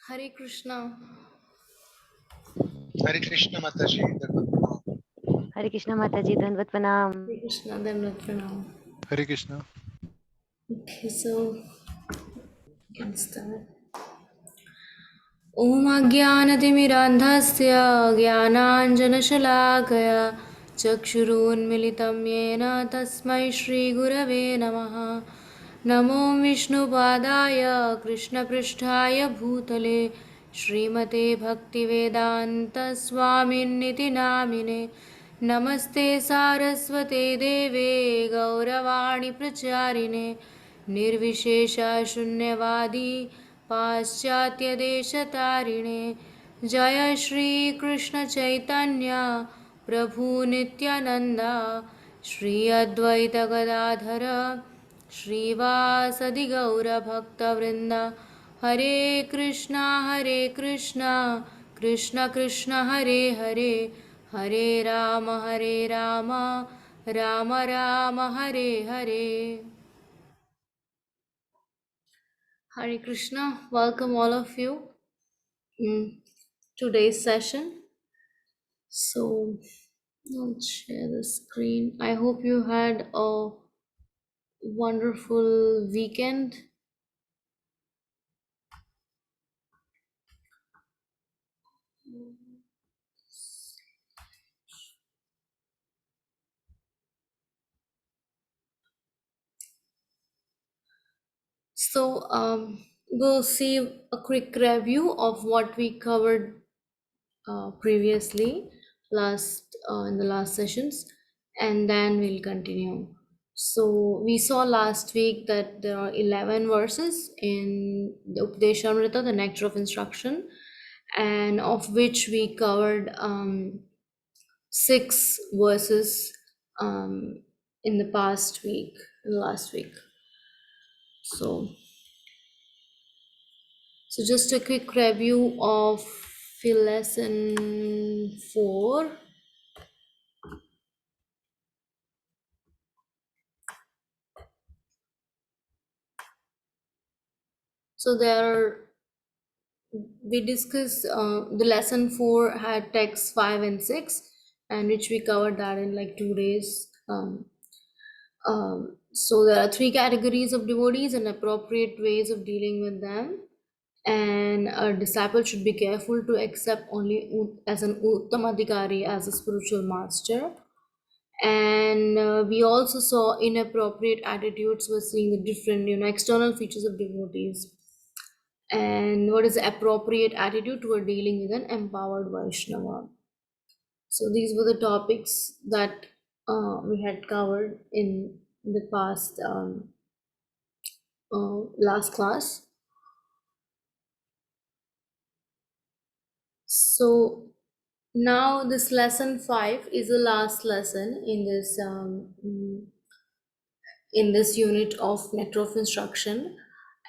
Hare Krishna. Hare Krishna Mataji. Hare Krishna Mataji, Dandavat Pranam. Hare Krishna, Dandavat Pranam. Hare Krishna. Okay, so we can start. Om Ajnanatimirandhasya Jnananjanashalakaya Chakshurunmilitam Yena Tasmai Shri Gurave Namaha Namo Vishnupadaya Krishna Pristhaya Bhutale Srimate Bhaktivedanta Swaminiti Namine Namaste Saraswate Deve Gauravani Pracharine Nirvishesha Shunyavadi पाश्चात्य देशतारिणे जय श्री कृष्ण चैतन्य प्रभु नित्यानंद श्री अद्वैत गदाधर श्रीवासदि गौर भक्तवृंद हरे Krishna Krishna Krishna Hare Hare Hare Ram Ram Ram Hare Hare. Hare Krishna, welcome all of you in today's session. So, let's share the screen. I hope you had a wonderful weekend. So, we'll see a quick review of what we covered previously in the last sessions, and then we'll continue. So we saw last week that there are 11 verses in the Upadeshamrita, the nectar of instruction, and of which we covered 6 verses in the past week, last week. So just a quick review of lesson 4. So we discussed the lesson 4 had texts 5 and 6, and which we covered that in like 2 days. So there are 3 categories of devotees and appropriate ways of dealing with them. And a disciple should be careful to accept only as an Uttamadhikari, as a spiritual master. And we also saw inappropriate attitudes. We're seeing the different, external features of devotees, and what is the appropriate attitude toward dealing with an empowered Vaishnava. So these were the topics that we had covered in the past last class. So now this lesson 5 is the last lesson in this unit of nectar of instruction,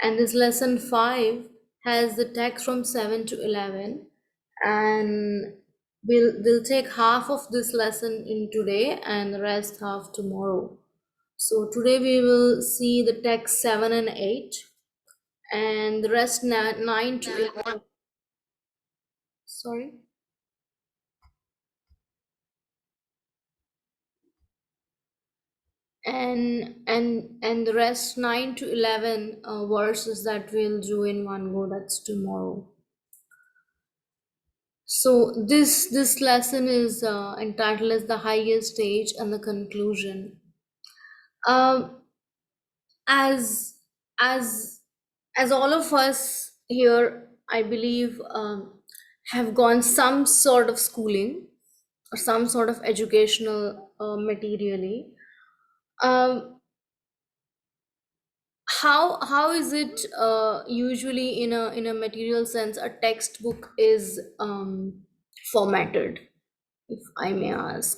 and this lesson 5 has the text from 7 to 11, and we'll take half of this lesson in today and the rest half tomorrow. So today we will see the text 7 and 8, and the rest 9 to 11. Sorry. And the rest 9 to 11 verses that we'll do in one go, that's tomorrow. So this lesson is entitled as the highest stage and the conclusion. As all of us here, I believe, have gone some sort of schooling or some sort of educational materially. how is it usually in a material sense a textbook is formatted, if I may ask?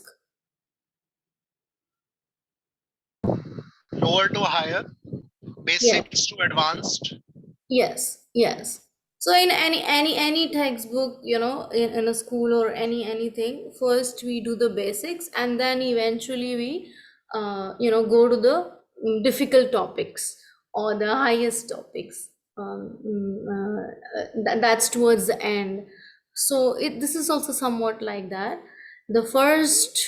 Lower to higher, Yes. basics to advanced. Yes, yes. So in any textbook, in a school or anything, first we do the basics, and then eventually we, go to the difficult topics or the highest topics. That's towards the end. So this is also somewhat like that. The first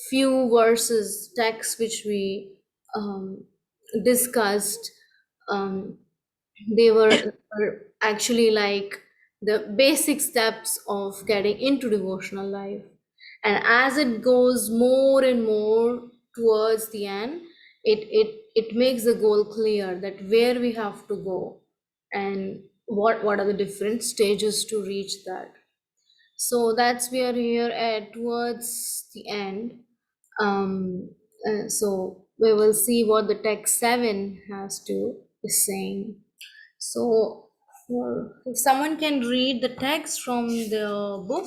few verses text which we discussed, um, they were actually like the basic steps of getting into devotional life, and as it goes more and more towards the end, it makes the goal clear that where we have to go and what are the different stages to reach that. So that's we are here at towards the end. So we will see what the text 7 has to is saying. So, if someone can read the text from the book.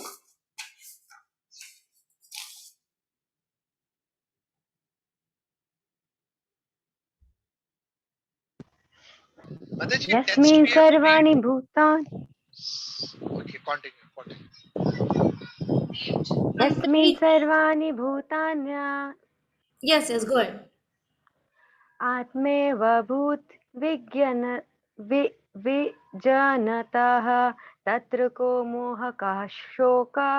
Mataji, text यस्मिन् we have to read. सर्वाणि भूतानि Okay, continue, continue. On यस्मिन् page, सर्वाणि भूतान्या yes, yes, go ahead. आत्मेव भूत विज्ञान वि विजनतः तत्र को मोहकः शोका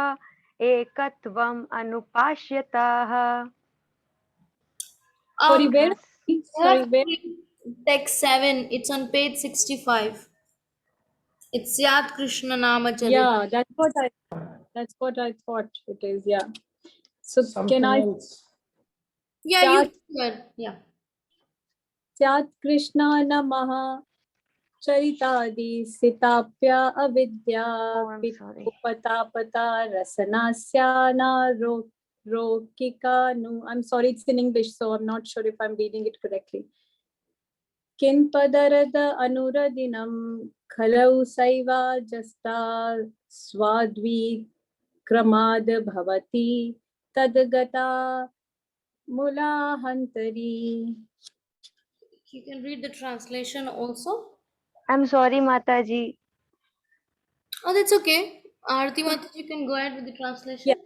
एकत्वम् अनुपाश्यतः. Sorry, where? Yes. You have Sorry, to where? read text 7. It's on page 65. It's Yad Krishna Nama Charit. Yeah, that's what I thought it is. Yeah. So can I? Yeah, you Syat good. Yeah. Syat Krishna Namaha Charitadi Sitapya Avidya Oh, I'm sorry. Pitupata Pata Rasanasya Rokika Nu. I'm sorry, it's in English, so I'm not sure if I'm reading it correctly. किन्पदरद अनुरदिनं खलौ सैवा जस्ता स्वाद्विक्रमाद् भवति तद्गता मुलाहन्तरी. You can read the translation also. I'm sorry, Mataji. Oh, that's okay. Arti Mataji, you can go ahead with the Yeah. translation.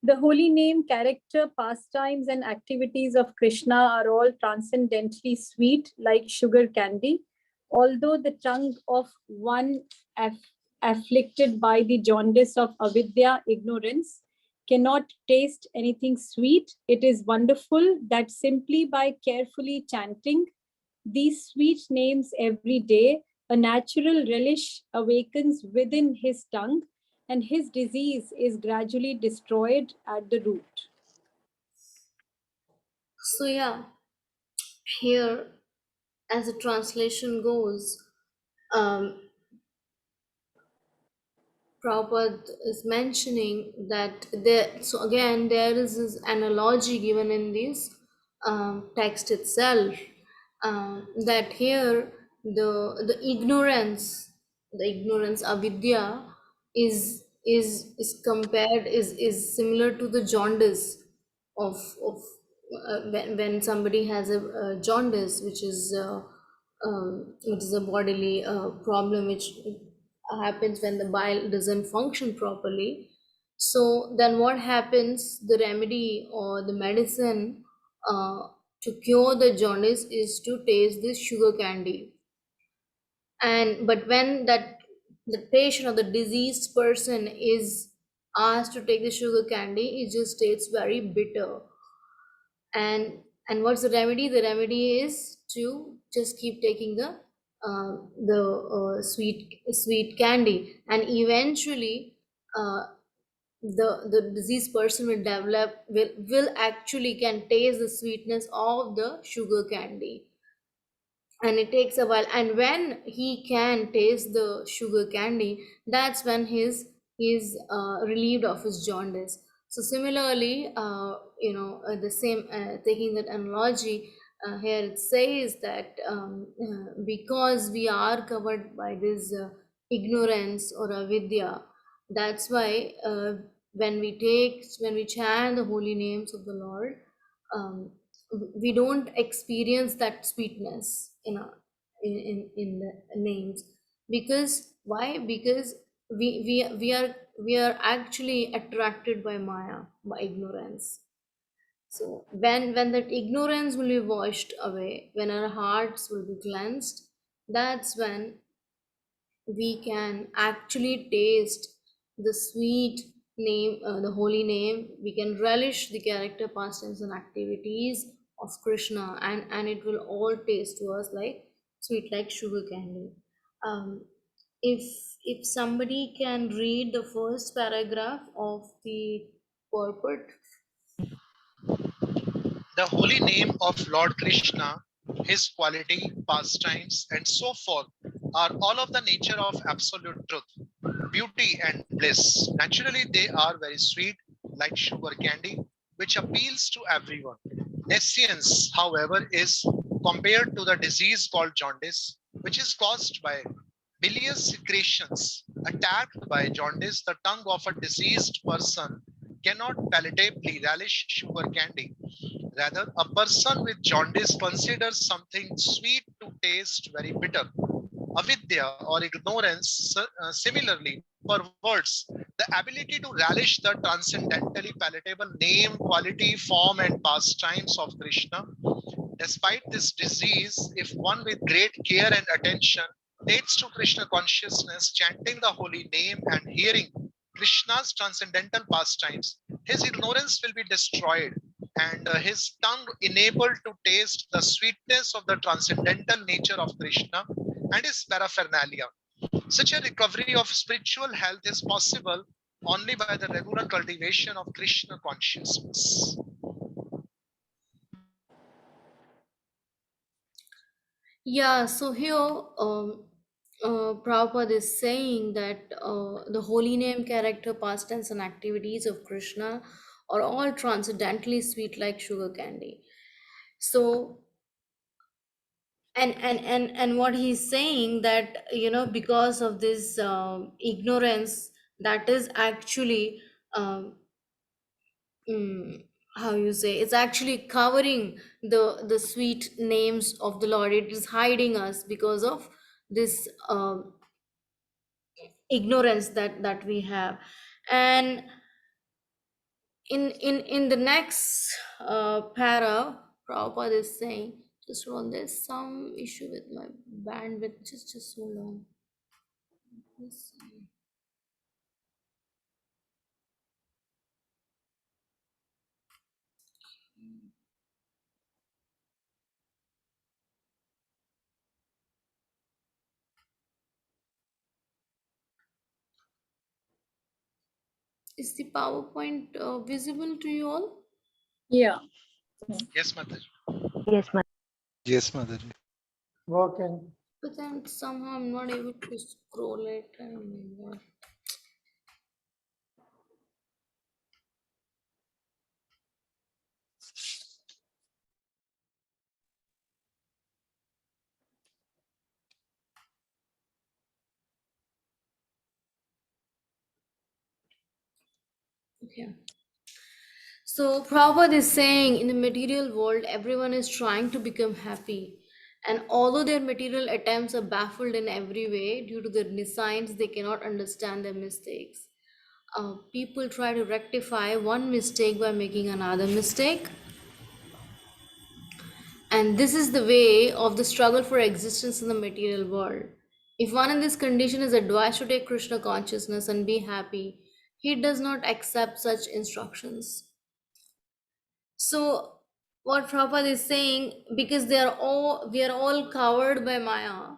The holy name, character, pastimes, and activities of Krishna are all transcendently sweet, like sugar candy. Although the tongue of one afflicted by the jaundice of avidya, ignorance, cannot taste anything sweet, it is wonderful that simply by carefully chanting these sweet names every day, a natural relish awakens within his tongue, and his disease is gradually destroyed at the root. So, yeah, here, as the translation goes, um, Prabhupada is mentioning that there, so again, there is this analogy given in this text itself, that here the ignorance, avidya, is compared is similar to the jaundice of when somebody has a jaundice, which is a bodily problem which happens when the bile doesn't function properly. So then what happens, the remedy or the medicine to cure the jaundice is to taste this sugar candy. And but when the patient or the diseased person is asked to take the sugar candy, it just tastes very bitter. And what's the remedy? The remedy is to just keep taking the sweet candy, and eventually the diseased person will actually can taste the sweetness of the sugar candy, and it takes a while, and when he can taste the sugar candy, that's when he's relieved of his jaundice. So similarly, the same taking that analogy, Here it says that because we are covered by this ignorance or avidya, that's why when we chant the holy names of the Lord, we don't experience that sweetness in the names. Because why? Because we are actually attracted by maya, by ignorance. So when that ignorance will be washed away, when our hearts will be cleansed, that's when we can actually taste the sweet name, the holy name. We can relish the character, pastimes, and activities of Krishna, and it will all taste to us like sweet, like sugar candy. Um, if if somebody can read the first paragraph of the purport. The holy name of Lord Krishna, his quality, pastimes, and so forth are all of the nature of absolute truth, beauty, and bliss. Naturally, they are very sweet, like sugar candy, which appeals to everyone. Nescience, however, is compared to the disease called jaundice, which is caused by bilious secretions. Attacked by jaundice, the tongue of a diseased person cannot palatably relish sugar candy. Rather, a person with jaundice considers something sweet to taste very bitter. Avidya or ignorance, similarly, perverts the ability to relish the transcendentally palatable name, quality, form, and pastimes of Krishna. Despite this disease, if one with great care and attention takes to Krishna consciousness, chanting the holy name and hearing Krishna's transcendental pastimes, his ignorance will be destroyed and his tongue enabled to taste the sweetness of the transcendental nature of Krishna and his paraphernalia. Such a recovery of spiritual health is possible only by the regular cultivation of Krishna consciousness. Yeah, so here Prabhupada is saying that the holy name, character, pastimes, and activities of Krishna are all transcendently sweet like sugar candy. So, and what he's saying that, because of this ignorance, that is actually um, mm, how you say, it's actually covering the sweet names of the Lord. It is hiding us because of this ignorance that we have. And in the next para, Prabhupada is saying, just hold on, there's some issue with my bandwidth, just so long. Let's see. Is the PowerPoint visible to you all? Yeah. Yes, Mataji. Yes, ma'am. Yes, Mataji. Working. But then somehow I'm not able to scroll it. I don't know why. Okay. So Prabhupada is saying, in the material world, everyone is trying to become happy. And although their material attempts are baffled in every way due to their nescience, they cannot understand their mistakes. People try to rectify one mistake by making another mistake. And this is the way of the struggle for existence in the material world. If one in this condition is advised to take Krishna consciousness and be happy, he does not accept such instructions. So what Prabhupada is saying, because we are all covered by Maya.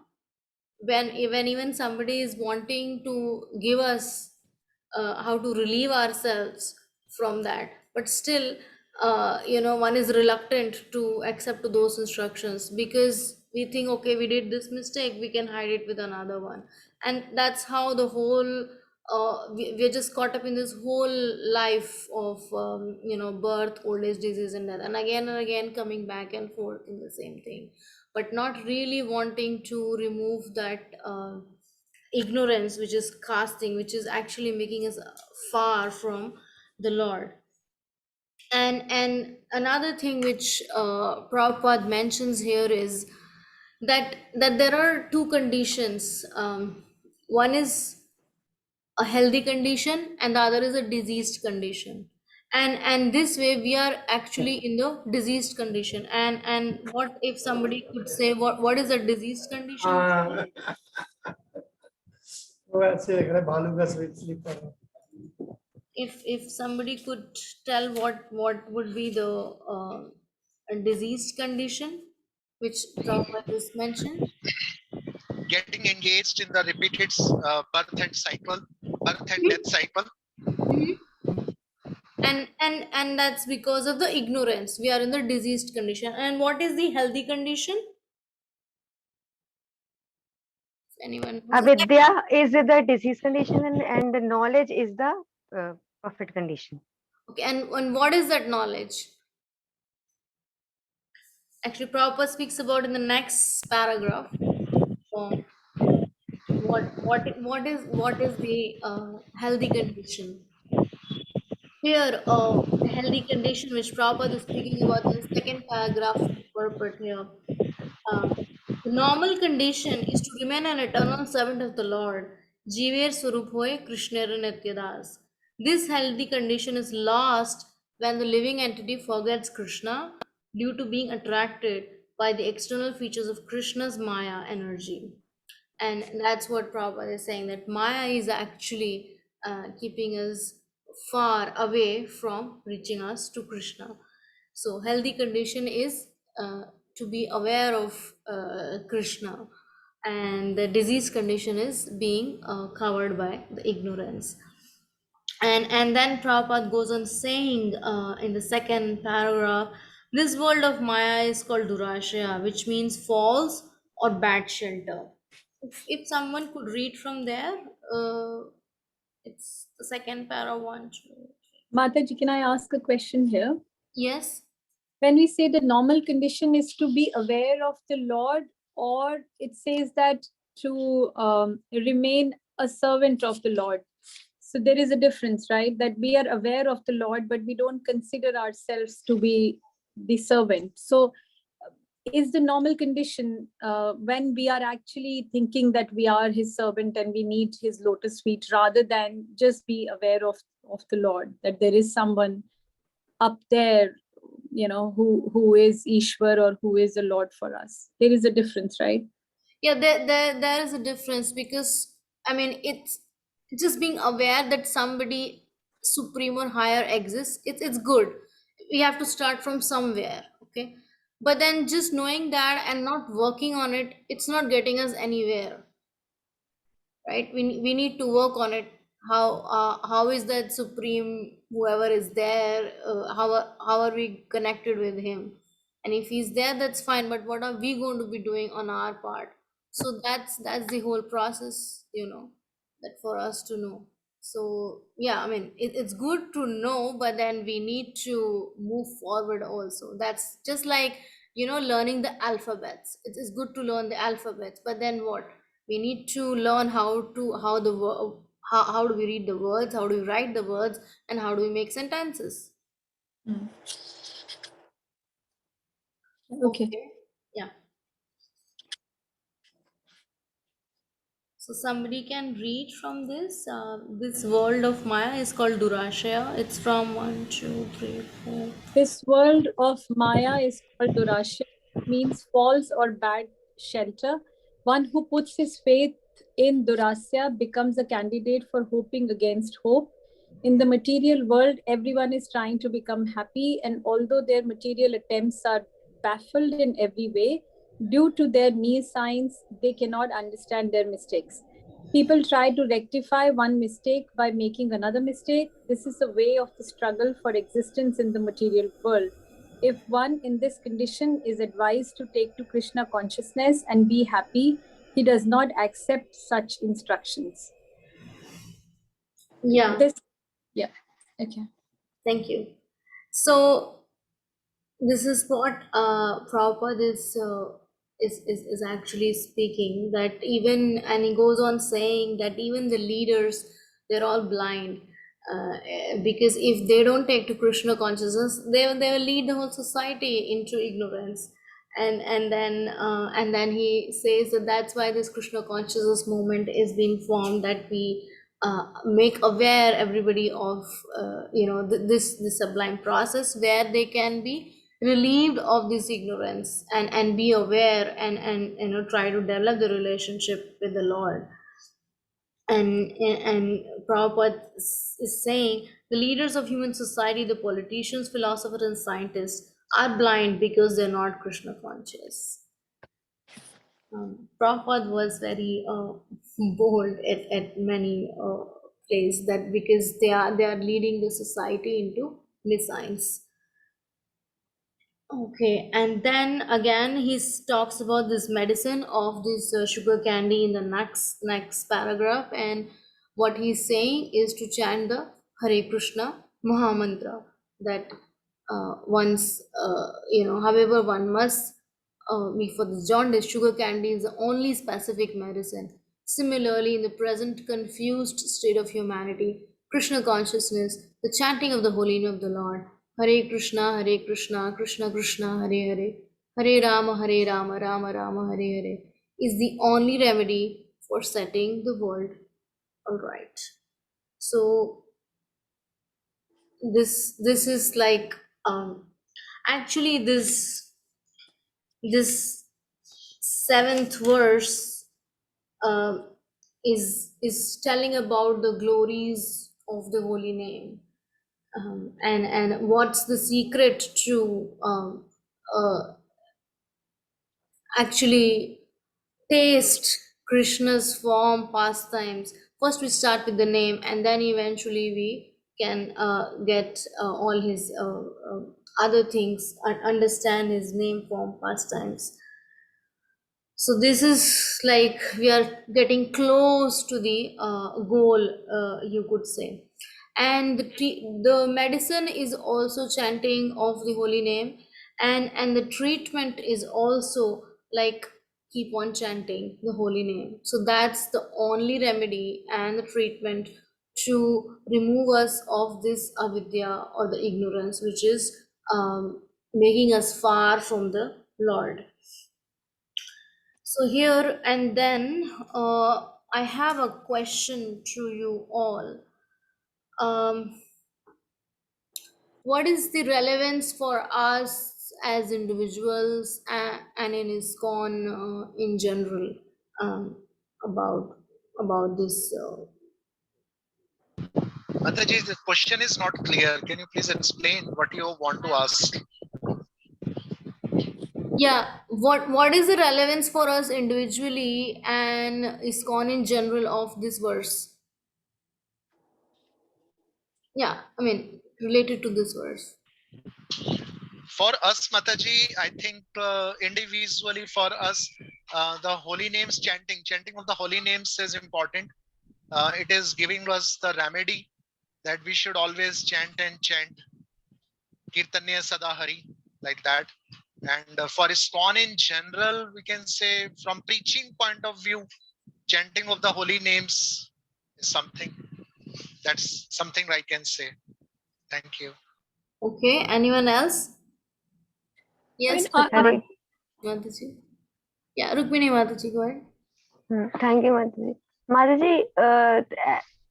When even somebody is wanting to give us how to relieve ourselves from that, but still, one is reluctant to accept those instructions because we think, okay, we did this mistake, we can hide it with another one, and that's how the whole we're just caught up in this whole life of birth, old age, disease, and death, and again coming back and forth in the same thing, but not really wanting to remove that ignorance which is casting, which is actually making us far from the Lord. And another thing which Prabhupada mentions here is that there are two conditions. One is a healthy condition and the other is a diseased condition, and this way we are actually in the diseased condition. And what if somebody could say what is a diseased condition? If somebody could tell what would be the a diseased condition which Prabhupada just mentioned. Getting engaged in the repeated birth and death cycle. Mhm. And that's because of the ignorance. We are in the diseased condition. And what is the healthy condition? Anyone knows? Avidya is the disease condition, and the knowledge is the perfect condition. Okay, and what is that knowledge? Actually, Prabhupada speaks about in the next paragraph. Um, what is the healthy condition? Here, the healthy condition which Prabhupada is speaking about in the second paragraph purport here. Um, the normal condition is to remain an eternal servant of the Lord. Jiver Swarup hoye Krishnera Nityadas. This healthy condition is lost when the living entity forgets Krishna due to being attracted by the external features of Krishna's Maya energy. And that's what Prabhupada is saying, that Maya is actually keeping us far away from reaching us to Krishna. So healthy condition is to be aware of Krishna, and the disease condition is being covered by the ignorance. And then Prabhupada goes on saying in the second paragraph, this world of Maya is called Durashaya, which means false or bad shelter. If someone could read from there, it's the second para, one, two. Mataji, can I ask a question here? Yes. When we say the normal condition is to be aware of the Lord, or it says that to remain a servant of the Lord. So there is a difference, right? That we are aware of the Lord, but we don't consider ourselves to be the servant. So is the normal condition when we are actually thinking that we are his servant and we need his lotus feet, rather than just be aware of the Lord, that there is someone up there, who is Ishwar or who is the Lord for us. There is a difference, right? Yeah, there is a difference, because I mean it's just being aware that somebody supreme or higher exists. It's good. We have to start from somewhere, okay? But then just knowing that and not working on it, it's not getting us anywhere, right? We need to work on it. How is that supreme, whoever is there, how are we connected with him? And if he's there, that's fine, but what are we going to be doing on our part? So that's the whole process, that for us to know. So yeah, I mean it's good to know, but then we need to move forward also. That's just like learning the alphabets. It's good to learn the alphabets, but then what? We need to learn how do we read the words, how do we write the words, and how do we make sentences. Okay. Yeah. So somebody can read from this. This world of Maya is called Durashaya. It's from 1, 2, 3, 4. This world of Maya is called Durasha, means false or bad shelter. One who puts his faith in Durasya becomes a candidate for hoping against hope. In the material world, everyone is trying to become happy, and although their material attempts are baffled in every way, due to their near signs, they cannot understand their mistakes. People try to rectify one mistake by making another mistake. This is a way of the struggle for existence in the material world. If one in this condition is advised to take to Krishna consciousness and be happy, he does not accept such instructions. Yeah, This, yeah, okay. thank you. So this is what Prabhupada is actually speaking, that even, and he goes on saying that even the leaders, they're all blind, because if they don't take to Krishna consciousness, they will lead the whole society into ignorance. And then he says that that's why this Krishna consciousness movement is being formed, that we make aware everybody of this sublime process, where they can be relieved of this ignorance and be aware, and try to develop the relationship with the Lord. And Prabhupada is saying the leaders of human society, the politicians, philosophers, and scientists are blind because they're not Krishna conscious. Prabhupada was very bold at many places, that because they are leading the society into missiles. Okay, and then again talks about this medicine of this sugar candy in the next paragraph, and what he's saying is to chant the Hare Krishna Mahamantra, that once however one must for the jaundice, sugar candy is the only specific medicine. Similarly, in the present confused state of humanity, Krishna consciousness, the chanting of the holy name of the Lord, Hare Krishna, Krishna Krishna, Hare Hare, Hare Rama, Rama Rama, Hare Hare, is the only remedy for setting the world alright. So this is like actually this seventh verse uh, is telling about the glories of the holy name, and what's the secret to actually taste Krishna's form, pastimes. First, we start with the name, and then eventually we can get all his other things and understand his name, form, pastimes. So this is like we are getting close to the goal, you could say. And the medicine is also chanting of the holy name, and the treatment is also like keep on chanting the holy name. So that's the only remedy and the treatment to remove us of this avidya or the ignorance, which is making us far from the Lord. So here and then, I have a question to you all. What is the relevance for us as individuals and in ISKCON in general, um, about this? Mataji, the question is not clear. Can you please explain what you want to ask? Yeah, what is the relevance for us individually and ISKCON in general of this verse? Yeah, I mean related to this verse. For us, Mataji, I think individually for us, the holy names chanting of the holy names is important. It is giving us the remedy that we should always chant and chant Kirtanya Sadahari, like that. And for ISKCON in general, we can say from preaching point of view, chanting of the holy names is something. That's something I can say. Thank you. Okay, anyone else? Yes, Hare Mataji. Yeah, Rukmini Mataji, go ahead. Thank you, Mataji. Mataji,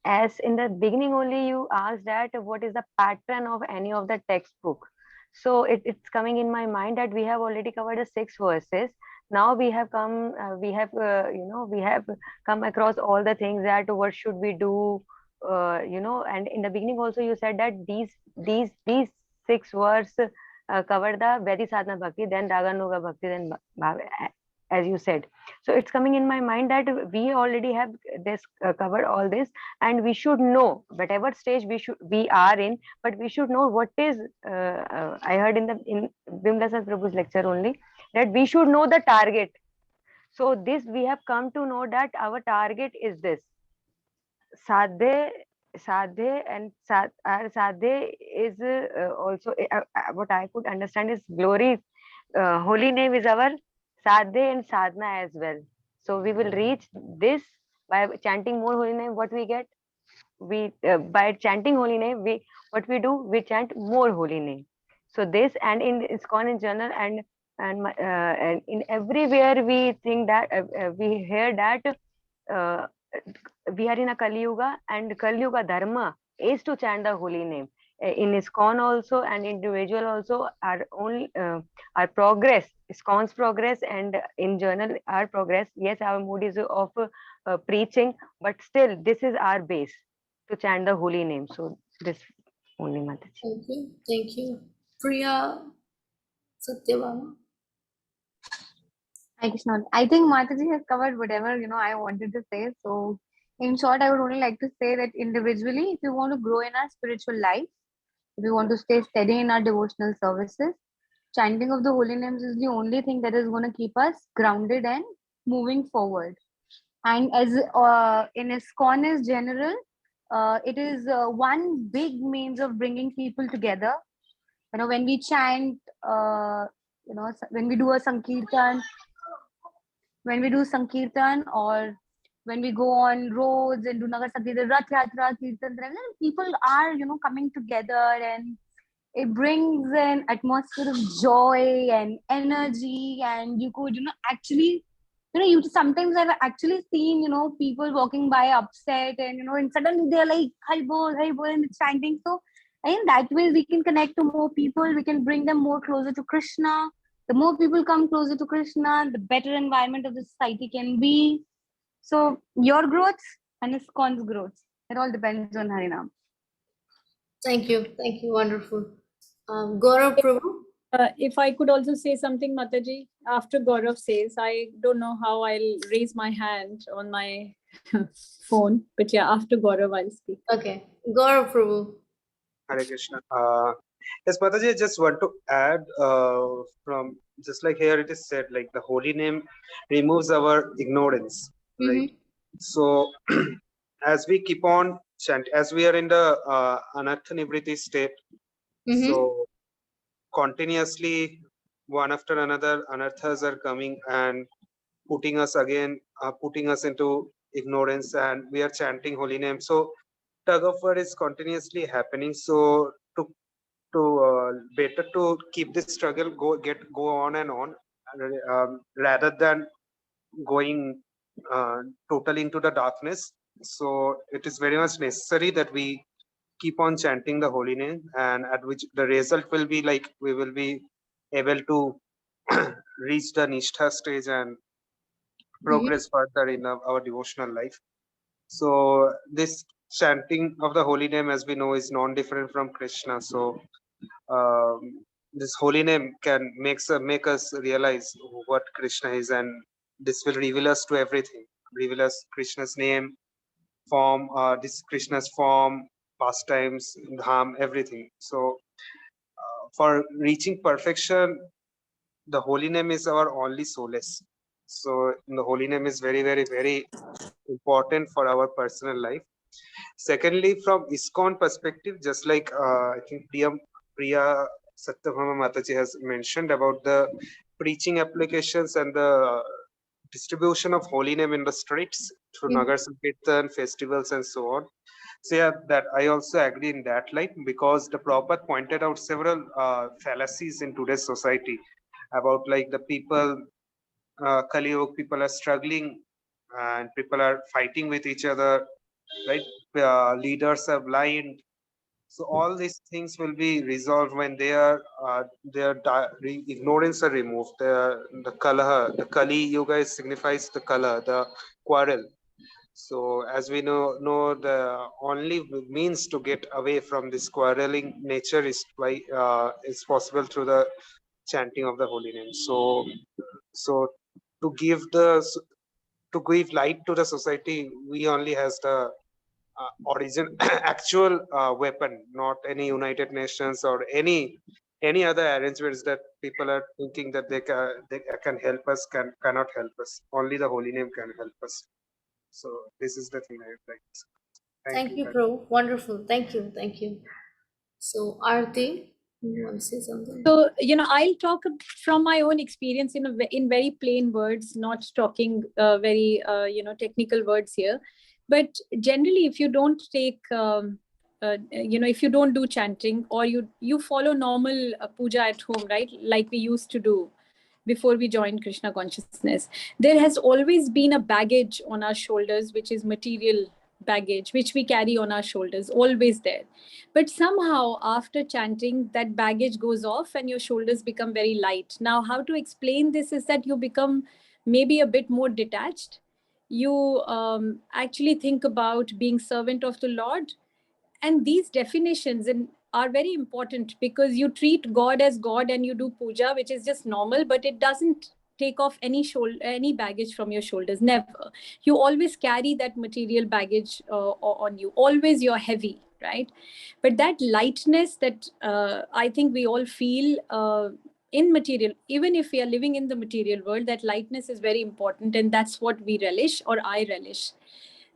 as in the beginning only you asked that what is the pattern of any of the textbook. So it's coming in my mind that we have already covered the 6 verses. Now we have come, we have come across all the things that what should we do, and in the beginning also you said that these 6 verses cover the Vedi Sadhana Bhakti, then Raganuga Bhakti, then as you said. So it's coming in my mind that we already have this covered all this, and we should know whatever stage we are in, but we should know what is I heard in Bimla Prabhu's lecture only that we should know the target. So this we have come to know that our target is this sadhe Sadhe and Sadhe is also what I could understand is glory. Holy name is our Sadhe and Sadhana as well. So we will reach this by chanting more holy name. What we get? We by chanting holy name, we what we do? We chant more holy name. So this and in ISKCON in general and in everywhere we think that we hear that uh, we are in a Kali Yuga, and Kali Yuga Dharma is to chant the holy name. In ISKCON also and individual also, our progress, ISKCON's progress, and in general our progress. Yes, our mood is of preaching, but still this is our base to chant the holy name. So this only, Mataji. Thank you. Thank you. Priya Satyavama. Hi, Krishna. I think Mataji has covered whatever I wanted to say. So, in short, I would only like to say that individually, if you want to grow in our spiritual life, if you want to stay steady in our devotional services, chanting of the holy names is the only thing that is going to keep us grounded and moving forward. And as in ISKCON is general, it is one big means of bringing people together. When we chant, when we do a sankirtan, or when we go on roads and do Nagar Sankirtan, Rath Yatra, Kirtan, people are, coming together, and it brings an atmosphere of joy and energy. And you could, actually, you sometimes I've actually seen, people walking by upset, and suddenly they're like, Hari Bol, and it's chanting. So I think that way we can connect to more people, we can bring them more closer to Krishna. The more people come closer to Krishna, the better environment of the society can be. So your growth and ISKCON's growth, it all depends on Harinam. Thank you. Thank you. Wonderful. Gaurav Prabhu. If I could also say something, Mataji, after Gaurav says, I don't know how I'll raise my hand on my phone, but yeah, after Gaurav, I'll speak. Okay. Gaurav Prabhu. Hare Krishna. Yes, Mataji, I just want to add from just like here it is said, like the holy name removes our ignorance, right? So as we keep on chant, as we are in the anartha nivriti state, so continuously one after another anarthas are coming and putting us again, putting us into ignorance, and we are chanting holy name. So tug of war is continuously happening. So better to keep this struggle go on and on, rather than going totally into the darkness. So it is very much necessary that we keep on chanting the holy name, and at which the result will be like we will be able to reach the nishtha stage and progress further in our devotional life. So this chanting of the holy name, as we know, is non-different from Krishna. So this holy name can make us realize what Krishna is, and this will reveal us to everything. Reveal us Krishna's name, form, this Krishna's form, pastimes, dham, everything. So for reaching perfection, the holy name is our only solace. So the holy name is very, very, very important for our personal life. Secondly, from ISKCON perspective, just like I think Priya Satyabhama Mataji has mentioned about the preaching applications and the distribution of holy name in the streets through Nagar Sankirtan, festivals, and so on. So yeah, that I also agree in that light, because the Prabhupada pointed out several fallacies in today's society about like the people, Kali Yuga people are struggling and people are fighting with each other, right? Leaders are blind. So all these things will be resolved when their ignorance are removed. The kalaha, the Kali Yuga signifies the kala, the quarrel. So as we know the only means to get away from this quarreling nature is possible through the chanting of the holy name. So to give light to the society, we only has the origin actual weapon, not any United Nations or any other arrangements that people are thinking that they can help us, cannot help us. Only the holy name can help us. So this is the thing I would like to say. Thank you, Thank Pro. Wonderful. Thank you. Thank you. So, Arti, you want to say something? So, I'll talk from my own experience in very plain words, not talking very, technical words here. But generally, if you don't take, if you don't do chanting, or you follow normal puja at home, right, like we used to do before we joined Krishna consciousness, there has always been a baggage on our shoulders, which is material baggage, which we carry on our shoulders, always there. But somehow, after chanting, that baggage goes off and your shoulders become very light. Now, how to explain this is that you become maybe a bit more detached. You actually think about being servant of the Lord, and these definitions are very important, because you treat God as God and you do puja, which is just normal, but it doesn't take off any baggage from your shoulders. Never. You always carry that material baggage on you. Always you're heavy, right? But that lightness that I think we all feel in material, even if we are living in the material world, that lightness is very important, and that's what we relish, or I relish.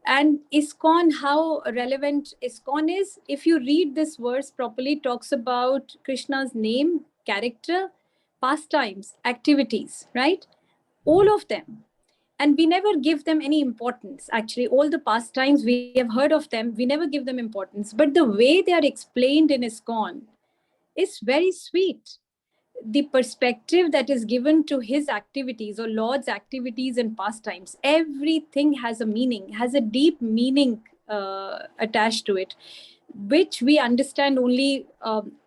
And ISKCON, how relevant ISKCON is, if you read this verse properly, it talks about Krishna's name, character, pastimes, activities, right? All of them. And we never give them any importance. Actually, all the pastimes, we have heard of them, we never give them importance. But the way they are explained in ISKCON is very sweet. The perspective that is given to his activities, or Lord's activities and pastimes, everything has a meaning, has a deep meaning attached to it, which we understand only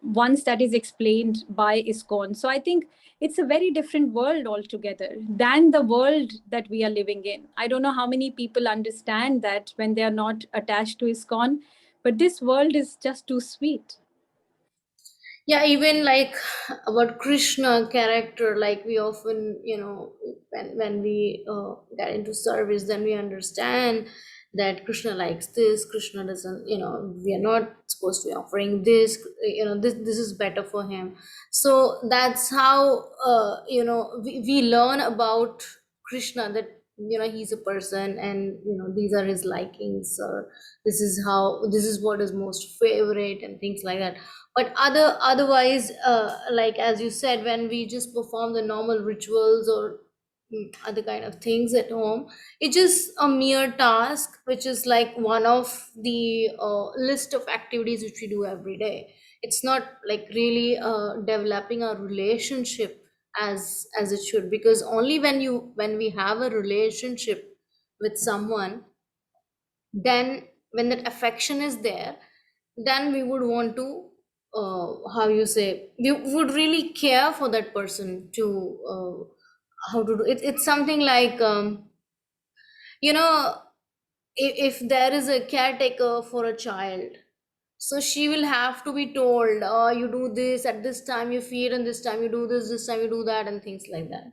once that is explained by ISKCON. So I think it's a very different world altogether than the world that we are living in. I don't know how many people understand that when they are not attached to ISKCON, but this world is just too sweet. Yeah, even like about Krishna character, like we often, when we get into service, then we understand that Krishna likes this, Krishna doesn't, we are not supposed to be offering this, this is better for him. So that's how, we learn about Krishna, that, he's a person, and, these are his likings, or this is what is most favorite, and things like that. But otherwise, like as you said, when we just perform the normal rituals, or other kind of things at home, it's just a mere task, which is like one of the list of activities which we do every day. It's not like really developing a relationship as it should, because only when we have a relationship with someone, then when that affection is there, then we would want to, how you say, we would really care for that person to, how to do it. It's something like, you know if there is a caretaker for a child, so she will have to be told, oh, you do this at this time, you feed, and this time you do this time you do that, and things like that.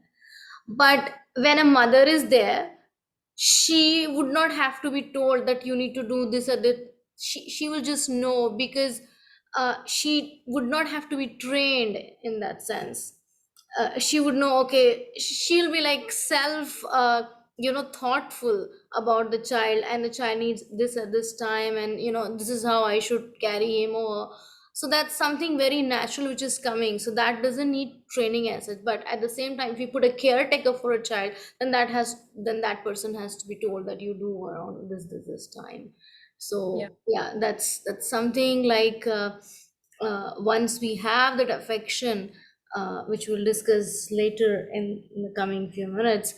But when a mother is there, she would not have to be told that you need to do this or that. She will just know, because she would not have to be trained in that sense. She would know, okay, she'll be like self, thoughtful about the child, and the child needs this at this time, and this is how I should carry him, or so that's something very natural which is coming, so that doesn't need training as such. But at the same time, if you put a caretaker for a child, then that person has to be told that you do around this time. Yeah. So yeah, that's something like, once we have that affection, which we'll discuss later in the coming few minutes,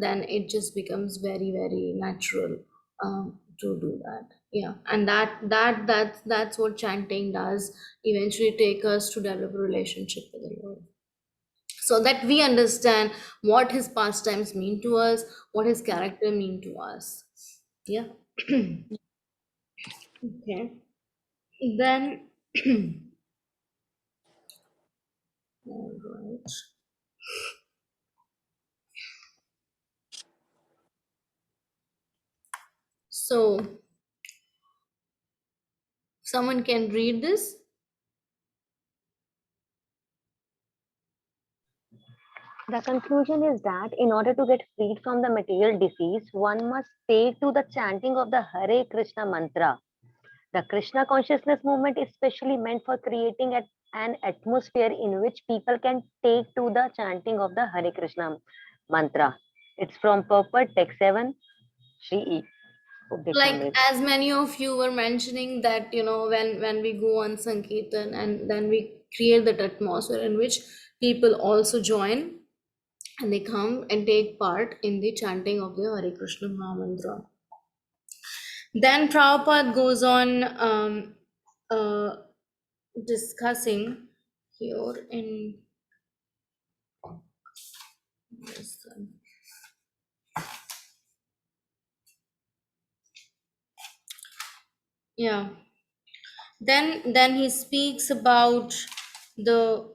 then it just becomes very, very natural to do that. Yeah, and that's what chanting does, eventually take us to develop a relationship with the Lord, so that we understand what his pastimes mean to us, what his character mean to us. Yeah. Okay. Then, all right. So someone can read this. The conclusion is that in order to get freed from the material disease, one must take to the chanting of the Hare Krishna mantra. The Krishna consciousness movement is specially meant for creating an atmosphere in which people can take to the chanting of the Hare Krishna mantra. It's from Purport, Text 7, Shri E. Like Deshpande. as many of you were mentioning that, you know, when we go on Sankirtan and then we create that atmosphere in which people also join and they come and take part in the chanting of the Hare Krishna Mahamantra. Then Prabhupada goes on uh, discussing here in this, yeah. Then he speaks about the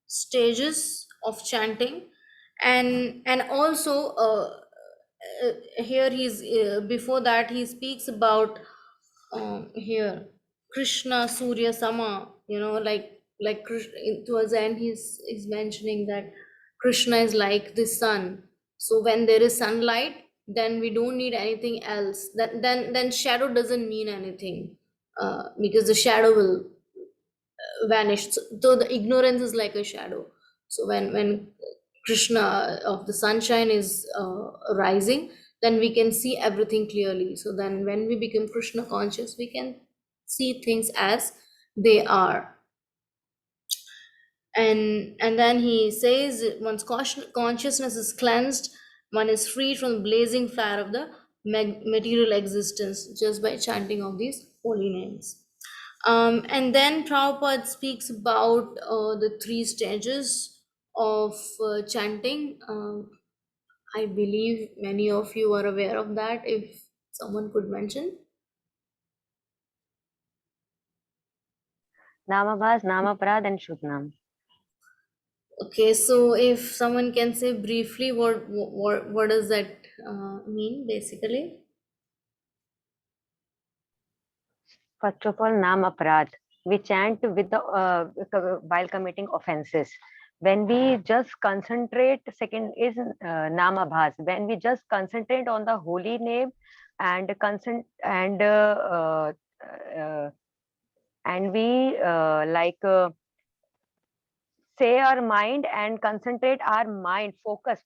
stages of chanting, and also here he's before that he speaks about here Krishna Surya Sama, you know, like towards the end he's mentioning that Krishna is like the sun. So when there is sunlight, then we don't need anything else. Then shadow doesn't mean anything, because the shadow will vanish. So the ignorance is like a shadow. So when Krishna of the sunshine is rising, then we can see everything clearly. So then when we become Krishna conscious, we can see things as they are. And then he says once consciousness is cleansed, one is freed from the blazing fire of the material existence just by chanting of these holy names. And then Prabhupada speaks about the three stages of chanting. I believe many of you are aware of that. If someone could mention. Namabhas, Namaprad, and Shudnam. Okay, so if someone can say briefly what does that mean basically? First of all, Nam Aparad. We chant with the while committing offenses. When we just concentrate, second is Nam Abhas. When we just concentrate on the holy name and and we say our mind and concentrate our mind, focus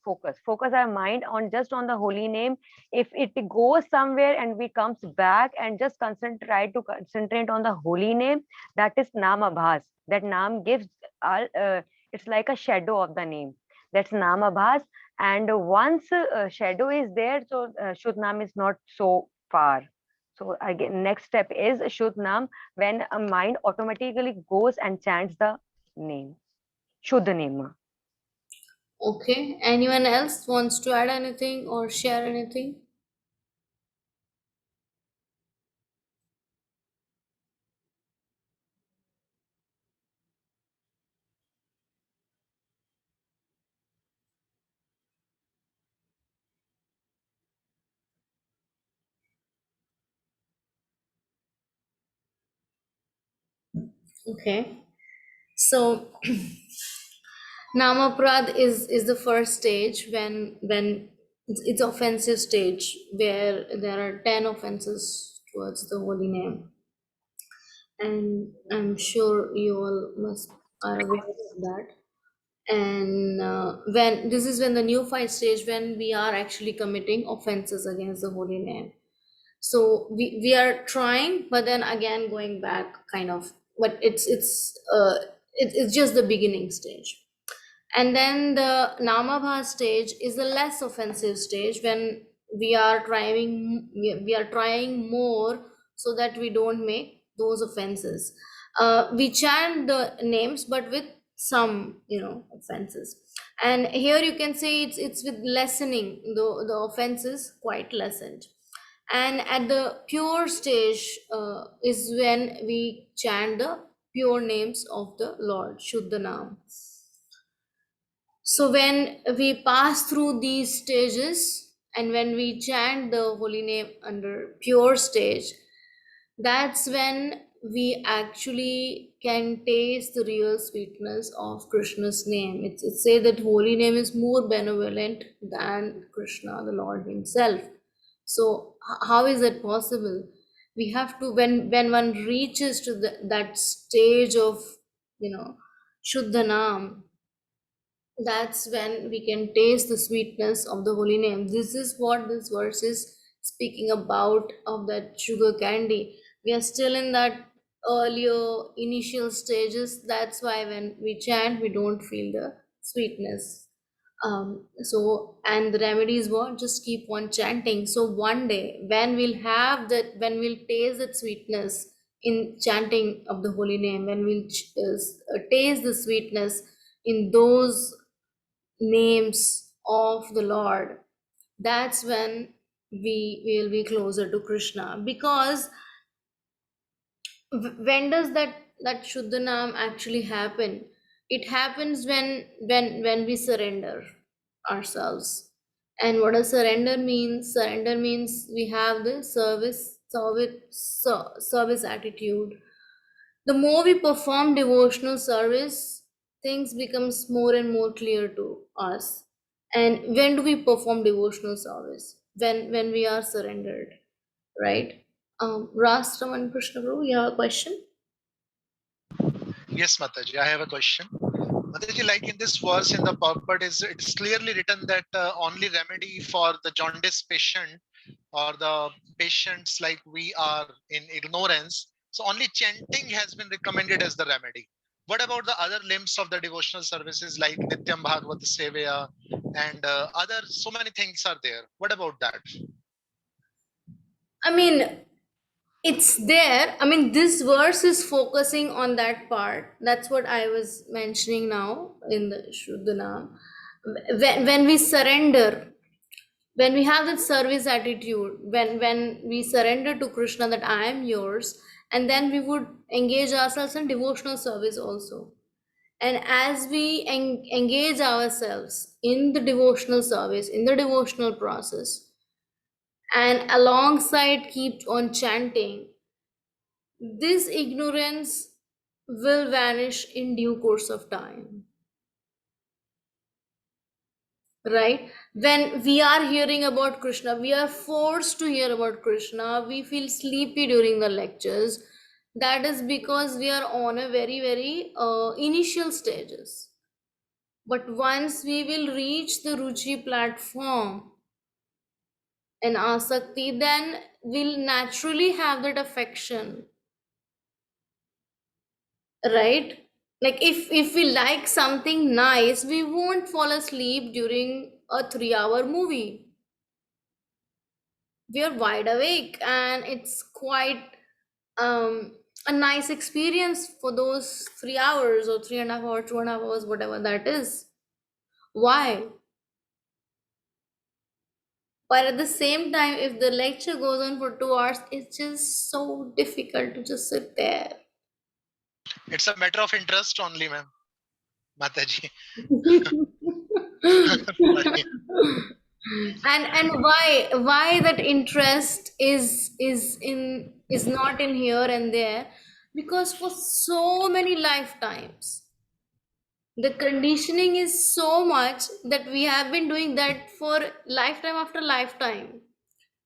our mind on just on the holy name. If it goes somewhere and we comes back and just try to concentrate on the holy name, that is namabhas. That nam gives it's like a shadow of the name. That's namabhas. And once shadow is there, so shud nam is not so far. So again, next step is shud nam, when a mind automatically goes and chants the name. Shuddha Nema. Okay, anyone else wants to add anything or share anything? Okay, so Namaprad is the first stage when it's offensive stage where there are 10 offenses towards the holy name, and I'm sure you all must are aware of that. And when this is when the new fight stage, when we are actually committing offenses against the holy name. So we are trying, but then again going back kind of, but it's just the beginning stage. And then the namabha stage is the less offensive stage when we are trying more so that we don't make those offenses. We chant the names but with some, you know, offenses. And here you can say it's with lessening the offenses quite lessened. And at the pure stage is when we chant the pure names of the Lord, Shuddhanam. So when we pass through these stages and when we chant the holy name under pure stage, that's when we actually can taste the real sweetness of Krishna's name. It's said that holy name is more benevolent than Krishna, the Lord Himself. So how is that possible? We have to, when one reaches to that stage of, Shuddhanam, that's when we can taste the sweetness of the holy name. This is what this verse is speaking about, of that sugar candy. We are still in that earlier initial stages. That's why when we chant, we don't feel the sweetness. So, and the remedy is what? Just keep on chanting. So one day when we'll have that, when we'll taste that sweetness in chanting of the holy name, when we'll taste the sweetness in those names of the Lord, that's when we will be closer to Krishna. Because when does that Shuddhanam actually happen? It happens when we surrender ourselves. And what does surrender mean? Surrender means we have the service attitude. The more we perform devotional service, things becomes more and more clear to us. And when do we perform devotional service? When we are surrendered, right? Rastraman Krishna Guru, you have a question? Yes, Mataji, I have a question. Mataji, like in this verse in the purport, it's clearly written that only remedy for the jaundice patient or the patients like we are in ignorance. So only chanting has been recommended as the remedy. What about the other limbs of the devotional services like Nityam Bhagavad Sevaya and other so many things are there? What about that? I mean, it's there. I mean, this verse is focusing on that part. That's what I was mentioning now in the Shuddhanam. When we surrender, when we have that service attitude, when we surrender to Krishna that I am yours, and then we would engage ourselves in devotional service also. And as we engage ourselves in the devotional service, in the devotional process, and alongside keep on chanting, this ignorance will vanish in due course of time. Right? When we are hearing about Krishna, we are forced to hear about Krishna, we feel sleepy during the lectures. That is because we are on a very, very initial stages. But once we will reach the Ruchi platform and Asakti, then we'll naturally have that affection, right? Like if we like something nice, we won't fall asleep during a 3-hour movie. We are wide awake, and it's quite a nice experience for those 3 hours or 3.5 hours, 2.5 hours, whatever that is. Why? But at the same time, if the lecture goes on for 2 hours, it's just so difficult to just sit there. It's a matter of interest only, ma'am. Mataji. And why that interest is not in here and there? Because for so many lifetimes the conditioning is so much that we have been doing that for lifetime after lifetime,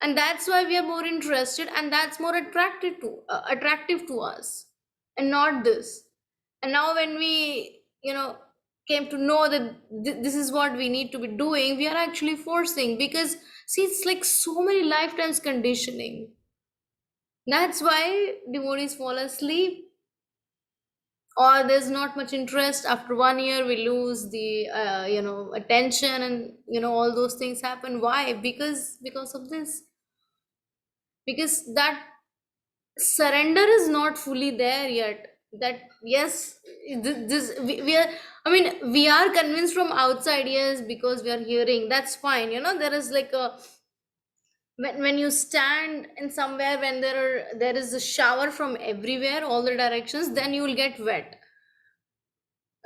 and that's why we are more interested, and that's more attractive to us, and not this. And now when we came to know that this is what we need to be doing, we are actually forcing, because see, it's like so many lifetimes conditioning. That's why devotees fall asleep, or there's not much interest. After 1 year we lose the attention, and all those things happen. Why? Because of this. Because that surrender is not fully there yet. That yes, this we are, I mean, we are convinced from outside, yes, because we are hearing, that's fine. There is like a, when you stand in somewhere, when there is a shower from everywhere, all the directions, then you will get wet.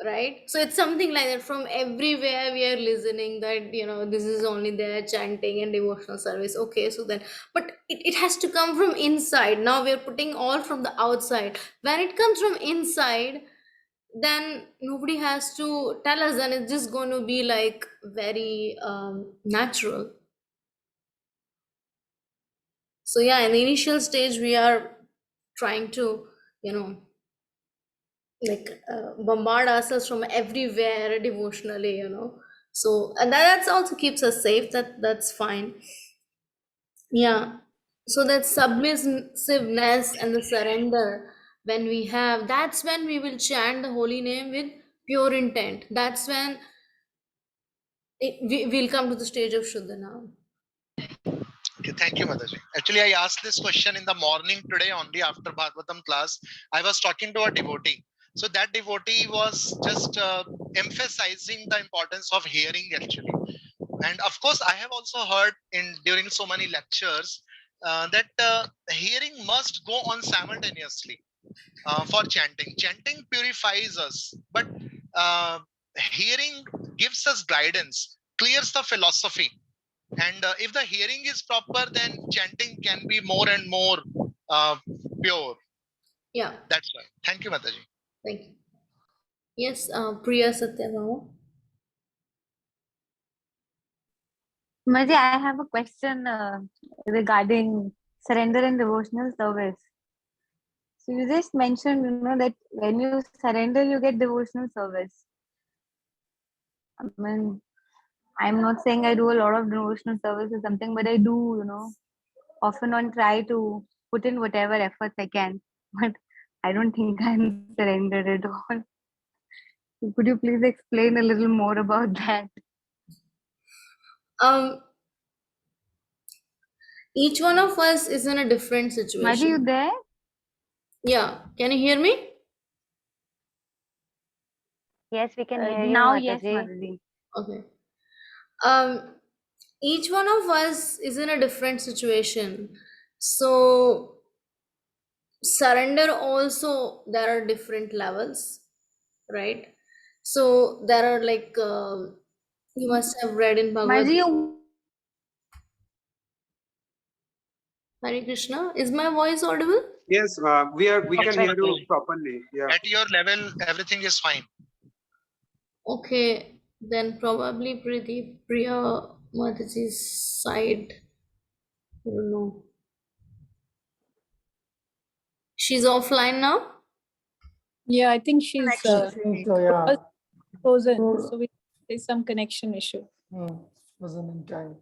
right? So it's something like that. From everywhere we are listening that, this is only their chanting and devotional service. Okay, so then, but it has to come from inside. Now we're putting all from the outside. When it comes from inside, then nobody has to tell us, and it's just going to be like very natural. So yeah, in the initial stage we are trying to, like bombard ourselves from everywhere devotionally, so, and that's also keeps us safe. That's fine. Yeah. So that submissiveness and the surrender, when we have, that's when we will chant the holy name with pure intent. That's when we'll come to the stage of Shuddha. Okay, thank you, Mataji. Actually, I asked this question in the morning today only after Bhagavatam class. I was talking to a devotee. So that devotee was just emphasizing the importance of hearing actually. And of course, I have also heard in during so many lectures that hearing must go on simultaneously for chanting. Chanting purifies us, but uh, hearing gives us guidance, clears the philosophy, and if the hearing is proper, then chanting can be more and more uh, pure. Yeah. That's why. Thank you, Mataji. Thank you. Yes, Priya Satyabhama. Maji, I have a question regarding surrender and devotional service. So you just mentioned, that when you surrender, you get devotional service. I mean, I'm not saying I do a lot of devotional service or something, but I do, often on try to put in whatever efforts I can. But I don't think I'm surrendered at all. Could you please explain a little more about that? Each one of us is in a different Maji, situation. you there? Yeah, can you hear me? Yes, we can hear you, Now, yes, Mataji. Mataji. Okay. Each one of us is in a different situation. So surrender also, there are different levels, right? So there are like, you must have read in Bhagavad Maji, Gita. you Hare Krishna. Is my voice audible? Yes, we can hear you properly. Yeah. At your level, everything is fine. Okay, then probably pretty Priya Mataji's side. I don't know. She's offline now? Yeah, I think she's think so, yeah. frozen. So there's some connection issue. Wasn't in time.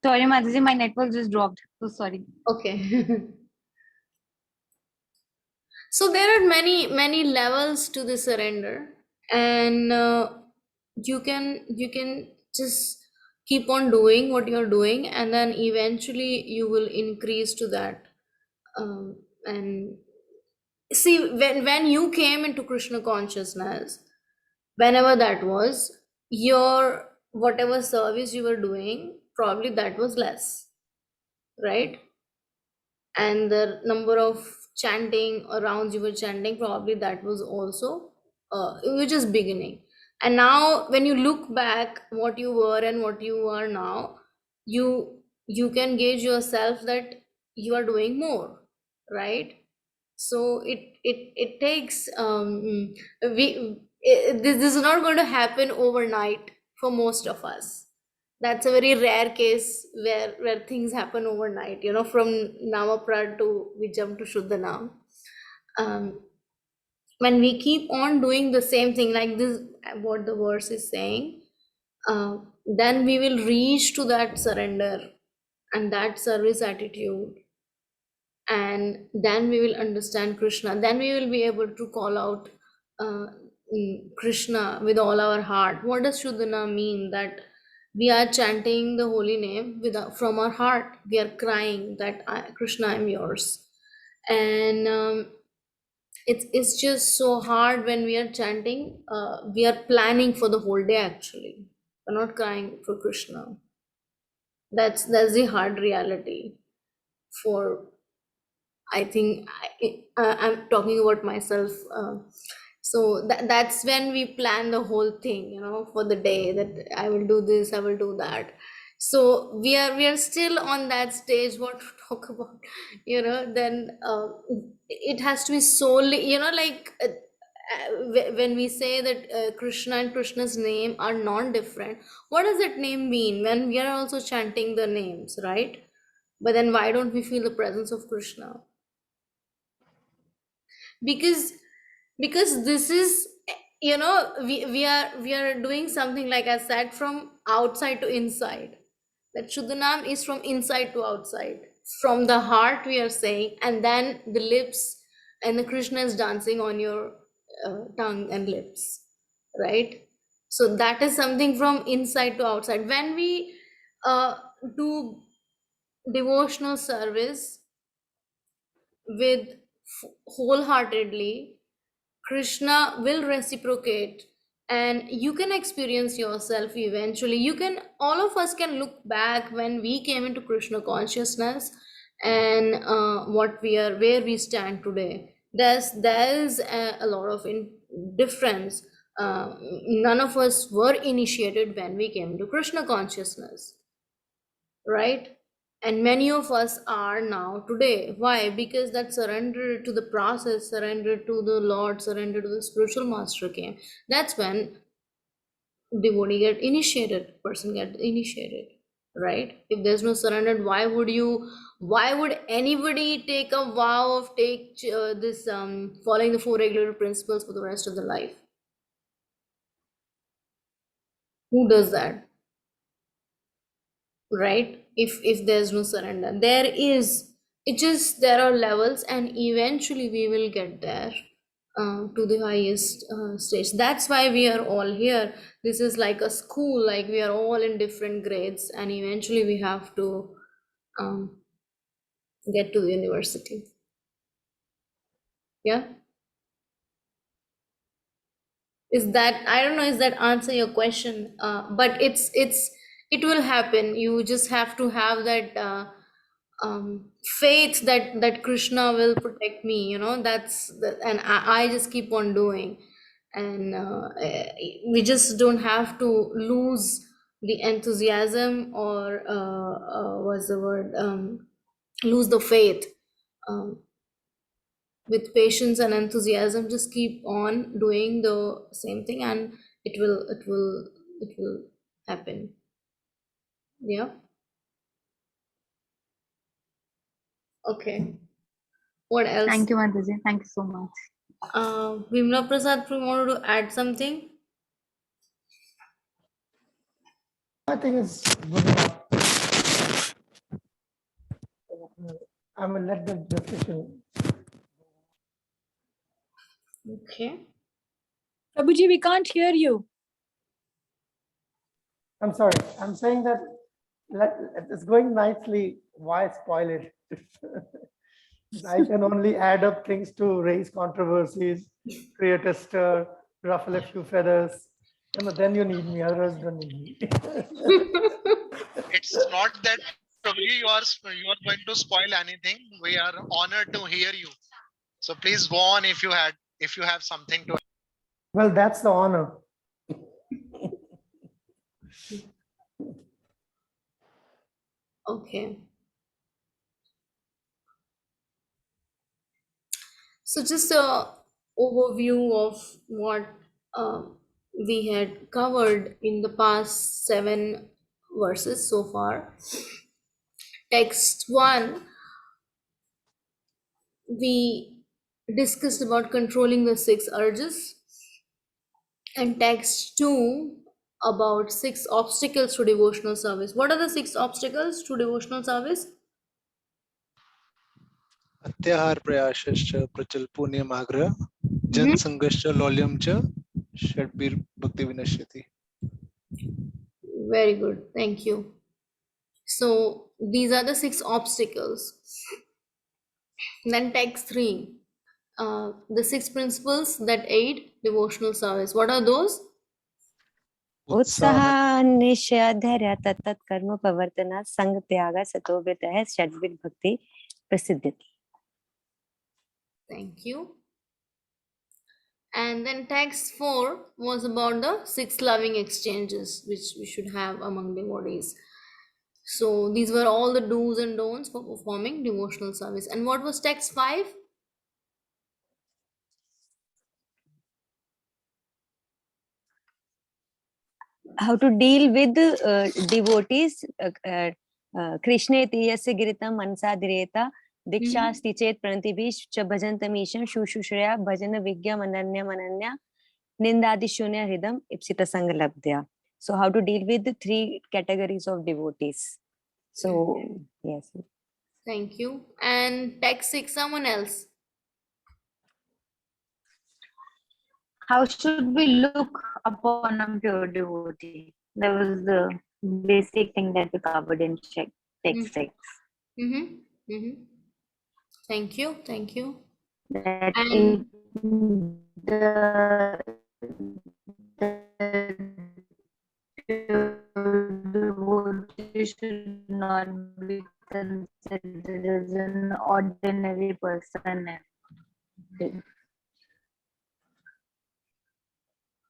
sorry, Mataji, my network just dropped. So sorry. Okay. So there are many levels to the surrender, and you can just keep on doing what you're doing, and then eventually you will increase to that. And see, when you came into Krishna consciousness, whenever that was, your whatever service you were doing, probably that was less, right? And the number of chanting or rounds you were chanting, probably that was also, you were just beginning. And now when you look back what you were and what you are now, you can gauge yourself that you are doing more, right? So it takes, this is not going to happen overnight for most of us. That's a very rare case where things happen overnight, from Namaprad to we jump to Shuddha. When we keep on doing the same thing like this, what the verse is saying, then we will reach to that surrender and that service attitude, and then we will understand Krishna. Then we will be able to call out Krishna with all our heart. What does Shuddhana mean? That we are chanting the holy name from our heart. We are crying that Krishna, I'm yours. And it's just so hard when we are chanting. We are planning for the whole day actually. We're not crying for Krishna. That's the hard reality for, I think I'm talking about myself. So that's when we plan the whole thing, for the day, that I will do this, I will do that. So we are still on that stage, what to talk about, then it has to be solely, like when we say that Krishna and Krishna's name are non-different, what does that name mean when we are also chanting the names, right? But then why don't we feel the presence of Krishna? Because this is, we are doing something, like I said, from outside to inside. That Shuddhanam is from inside to outside, from the heart we are saying, and then the lips, and the Krishna is dancing on your tongue and lips, right? So that is something from inside to outside. When we do devotional service with wholeheartedly, Krishna will reciprocate, and you can experience yourself eventually. All of us can look back when we came into Krishna consciousness, and where we stand today. There's a lot of difference. None of us were initiated when we came to Krishna consciousness, right? And many of us are now today. Why? Because that surrender to the process, surrender to the Lord, surrender to the spiritual master came. That's when devotee get initiated, person get initiated, right? If there's no surrender, why would anybody take a vow of this following the four regular principles for the rest of the life? Who does that? Right? If there's no surrender, there are levels, and eventually we will get there, to the highest stage. That's why we are all here. This is like a school, like we are all in different grades, and eventually we have to get to the university. Yeah. I don't know, is that answer your question? But it will happen. You just have to have that faith that Krishna will protect me, and I just keep on doing. And we just don't have to lose the enthusiasm, or what's the word, lose the faith. With patience and enthusiasm, just keep on doing the same thing, and it will happen. Yeah. Okay. What else? Thank you, Mataji. Thank you so much. Vimla Prasad, you wanted to add something? I think it's good enough. I mean, let the discussion. Okay. Prabhuji, we can't hear you. I'm sorry. I'm saying that it's going nicely. Why spoil it? I can only add up things to raise controversies, create a stir, ruffle a few feathers. Then you need me. Otherwise, you don't need me. It's not that Prabhuji, you are going to spoil anything. We are honored to hear you. So please go on if you have something to. Well, that's the honor. Okay. So just a overview of what we had covered in the past 7 verses so far. Text 1, we discussed about controlling the 6 urges, and text 2 about 6 obstacles to devotional service. What are the 6 obstacles to devotional service? अत्याहार प्रयासश्च प्रचल पुण्यमाग्रह जनसंघश्च लौल्यं च षड्भिर भक्ति विनश्यति. Very good, thank you. So these are the 6 obstacles. Then text 3, the 6 principles that aid devotional service. What are those? उत्साह निश्चय धैर्य तत्त कर्म प्रवर्तना संग त्याग सतोव्रतः षड्विध भक्ति प्रसिद्धति. Thank you. And then text 4 was about the 6 loving exchanges which we should have among devotees. So these were all the do's and don'ts for performing devotional service. And what was text 5? How to deal with devotees. Krishneti yasya giritam mansa direta dikshasti chet pranatibhish cha bhajantamisham shushushreya bhajana vigyam ananya nindadi shunya hridam ipsita sangalabdya. So how to deal with the 3 categories of devotees. So yes. Thank you. And text 6, someone else. How should we look upon a pure devotee? That was the basic thing that we covered in text 6. Thank you. Thank you. That And the devotee should not be considered as an ordinary person.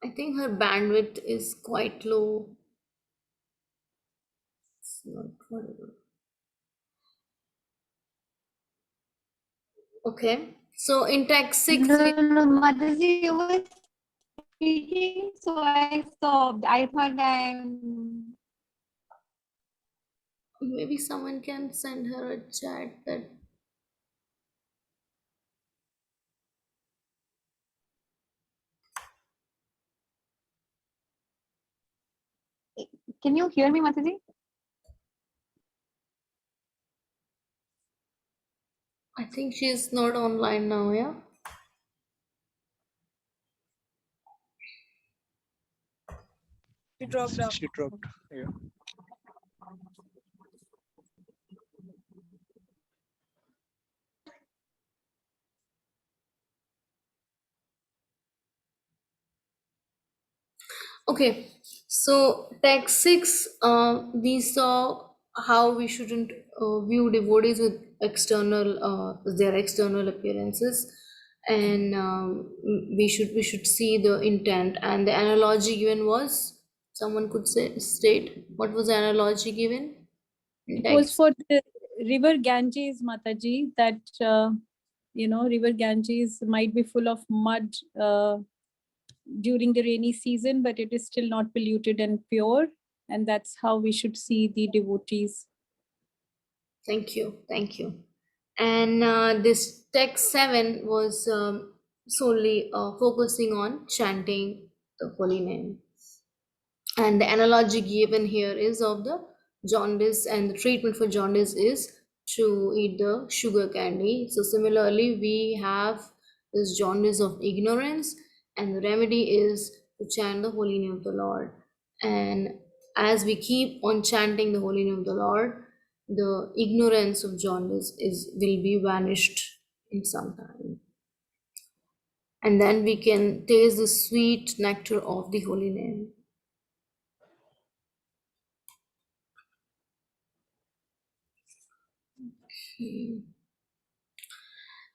I think her bandwidth is quite low. It's not whatever. Okay. So in text 6, No, Mataji, you were speaking, so I stopped. I thought maybe someone can send her a chat that Can you hear me, Mataji? I think she's not online now, yeah? She dropped out. She dropped. Yeah. Okay, so text 6, we saw how we shouldn't view devotees with their external appearances, and we should see the intent. And the analogy given was, someone could state what was the analogy given in It was text? for the river Ganges, Mataji, that river Ganges might be full of mud during the rainy season, but it is still not polluted and pure. And that's how we should see the devotees. Thank you. Thank you. And this text 7 was solely focusing on chanting the holy name. And the analogy given here is of the jaundice, and the treatment for jaundice is to eat the sugar candy. So similarly, we have this jaundice of ignorance, and the remedy is to chant the holy name of the Lord. And as we keep on chanting the holy name of the Lord, the ignorance of jaundice will be vanished in some time. And then we can taste the sweet nectar of the holy name.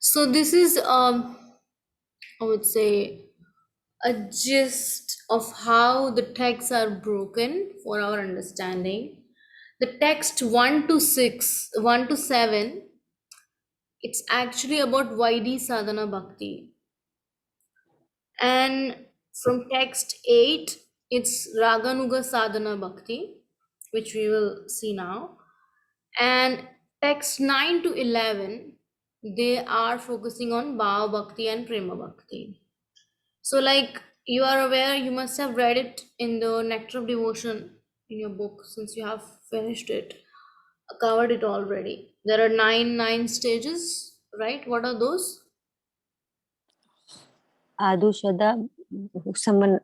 So this is I would say a gist of how the texts are broken for our understanding. The text 1 to 6, 1 to 7, it's actually about Vaidhi Sadhana Bhakti. And from text 8, it's Raganuga Sadhana Bhakti, which we will see now. And text 9 to 11, they are focusing on Bhava Bhakti and Prema Bhakti. So like you are aware, you must have read it in the Nectar of Devotion in your book, since you have finished it, covered it already. There are nine stages, right? What are those? Adu Shada, someone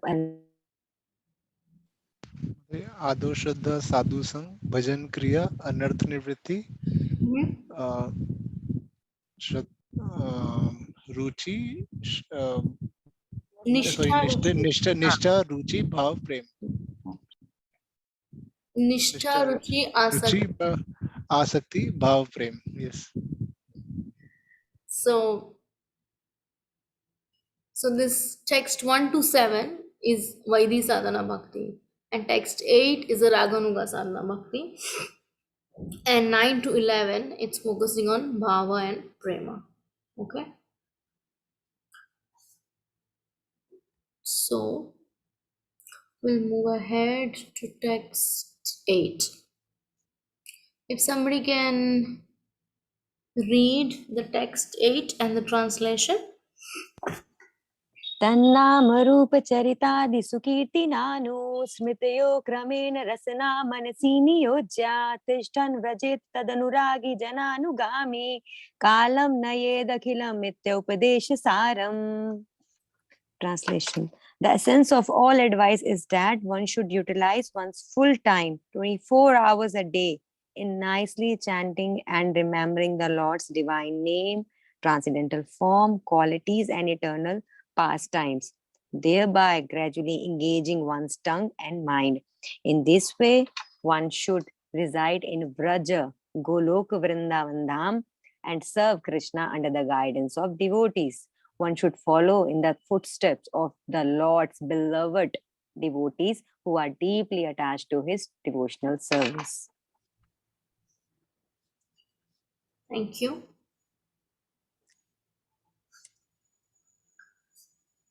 आदो श्रद्धा साधु संग भजन क्रिया अनर्थ निवृत्ति रुचि निष्ठा रुचि भाव प्रेम निष्ठा रुचि आसक्ति भाव प्रेम. Yes. So this text 1 to 7 is Vaidhi Sadhana Bhakti, and text 8 is a Raganuga Sadhana Bhakti, and 9 to 11 it's focusing on Bhava and Prema. Okay, so we'll move ahead to text 8. If somebody can read the text 8 and the translation. तन्नामरूपचरितादिषु कीर्तिनानो स्मृतयो क्रमेण रसना मनसि नियोज्य तिष्ठन् व्रजेत् तदनुरागी जनानुगामी कालं नयेदखिलमित्योपदेशसारम्. Translation. The essence of all advice is that one should utilize one's full time, 24 hours a day, in nicely chanting and remembering the Lord's divine name, transcendental form, qualities, and eternal pastimes, thereby gradually engaging one's tongue and mind. In this way, one should reside in Vraja, Goloka Vrindavan Dham, and serve Krishna under the guidance of devotees. One should follow in the footsteps of the Lord's beloved devotees who are deeply attached to his devotional service. Thank you.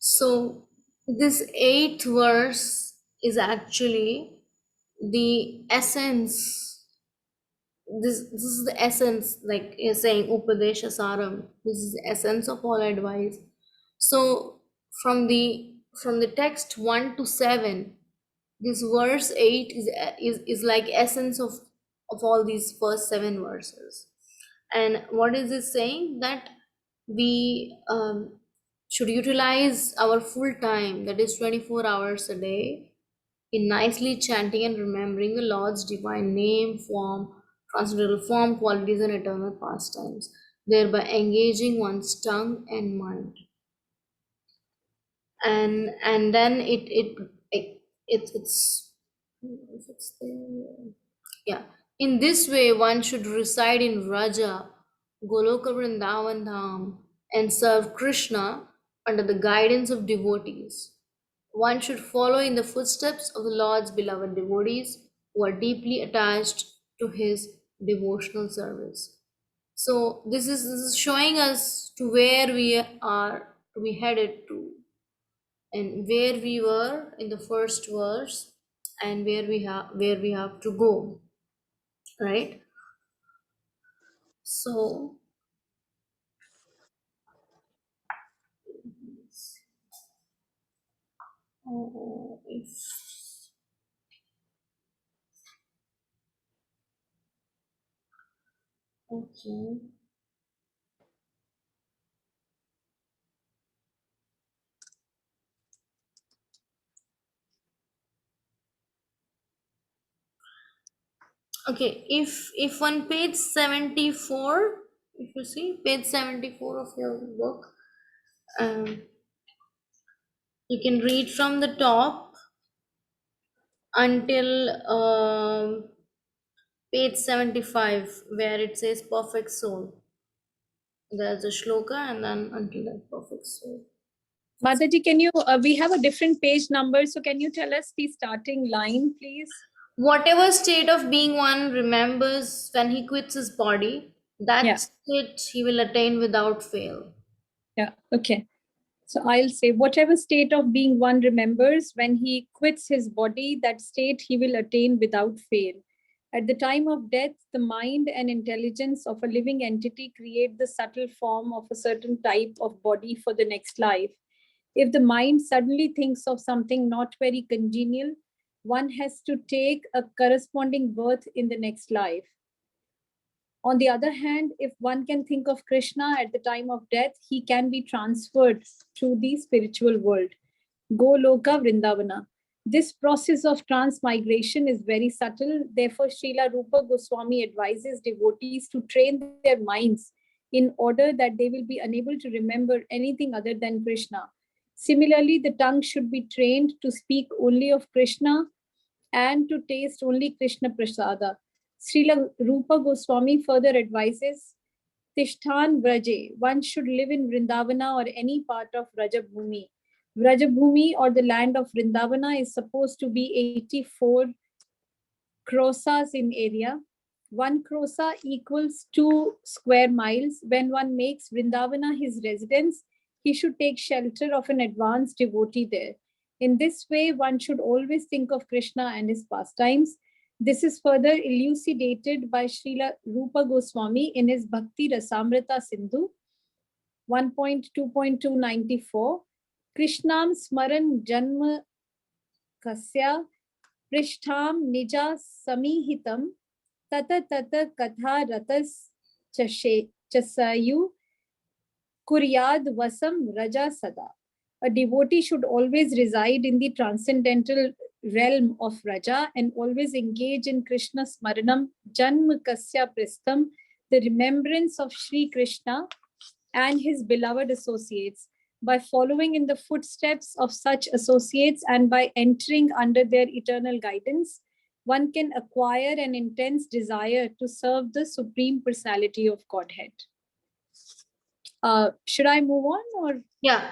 So this 8th verse is actually the essence. This is the essence, like you're saying, Upadesha Saram. This is the essence of all advice. So from the text 1 to 7, this verse 8 is like essence of all these first 7 verses. And what is it saying? That we should utilize our full time, that is 24 hours a day, in nicely chanting and remembering the Lord's divine name, form, transcendental form, qualities, and eternal pastimes, thereby engaging one's tongue and mind. And then it's there. Yeah. In this way, one should reside in Vraja, Goloka Vrindavan Dham, and serve Krishna under the guidance of devotees. One should follow in the footsteps of the Lord's beloved devotees who are deeply attached to his devotional service. So this is showing us to where we are to be headed to, and where we were in the first verse, and where we have to go, right? So if okay, okay, if on page 74, if you see page 74 of your book, you can read from the top until page 75, where it says perfect soul. There's a shloka, and then until that perfect soul. Mataji, can you, we have a different page number, so can you tell us the starting line, please? Whatever state of being one remembers when he quits his body, that state he will attain without fail. Yeah, okay. So I'll say, whatever state of being one remembers when he quits his body, that state he will attain without fail. At the time of death, the mind and intelligence of a living entity create the subtle form of a certain type of body for the next life. If the mind suddenly thinks of something not very congenial, one has to take a corresponding birth in the next life. On the other hand, if one can think of Krishna at the time of death, he can be transferred to the spiritual world. Goloka Vrindavana. This process of transmigration is very subtle. Therefore, Srila Rupa Goswami advises devotees to train their minds in order that they will be unable to remember anything other than Krishna. Similarly, the tongue should be trained to speak only of Krishna and to taste only Krishna Prasada. Srila Rupa Goswami further advises Tishthan Vraje. One should live in Vrindavana or any part of Vrajabhumi. Vrajabhumi or the land of Vrindavana is supposed to be 84 krosas in area. 1 krosa equals 2 square miles. When one makes Vrindavana his residence, he should take shelter of an advanced devotee there. In this way, one should always think of Krishna and his pastimes. This is further elucidated by Srila Rupa Goswami in his Bhakti Rasamrita Sindhu 1.2.294. Krishnam Smaran Janma Kasya Prishtham Nija Samihitam Tata Tata Katha Ratas Chasayu Kuryad Vasam Raja Sada. A devotee should always reside in the transcendental realm of Raja and always engage in Krishna Smaranam, Janma Kasya Pristham, the remembrance of Sri Krishna and his beloved associates. By following in the footsteps of such associates and by entering under their eternal guidance, one can acquire an intense desire to serve the Supreme Personality of Godhead. Should I move on or? Yeah.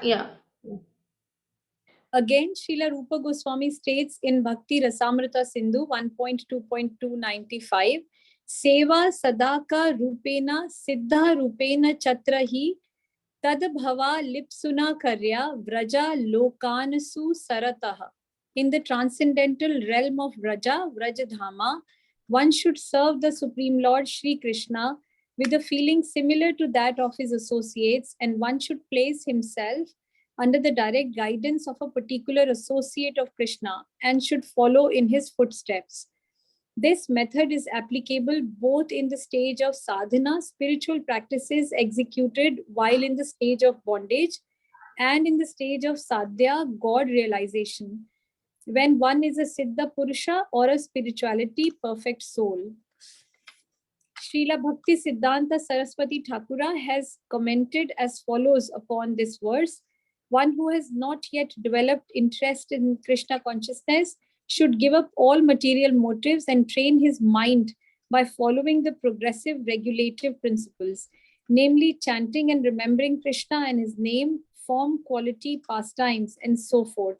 Again, Srila Rupa Goswami states in Bhakti Rasamrita Sindhu 1.2.295, Seva Sadaka Rupena Siddha Rupena Chatrahi Tad Bhava Lipsuna Karya Vraja Lokansu Sarataha. In the transcendental realm of Vraja, Vrajadhama, one should serve the Supreme Lord Sri Krishna with a feeling similar to that of his associates, and one should place himself under the direct guidance of a particular associate of Krishna and should follow in his footsteps. This method is applicable both in the stage of sadhana, spiritual practices executed while in the stage of bondage, and in the stage of sadhya, God realization, when one is a siddha purusha or a spirituality perfect soul. Srila Bhakti Siddhanta Saraswati Thakura has commented as follows upon this verse. One who has not yet developed interest in Krishna consciousness should give up all material motives and train his mind by following the progressive regulative principles, namely chanting and remembering Krishna and his name, form, quality, pastimes, and so forth.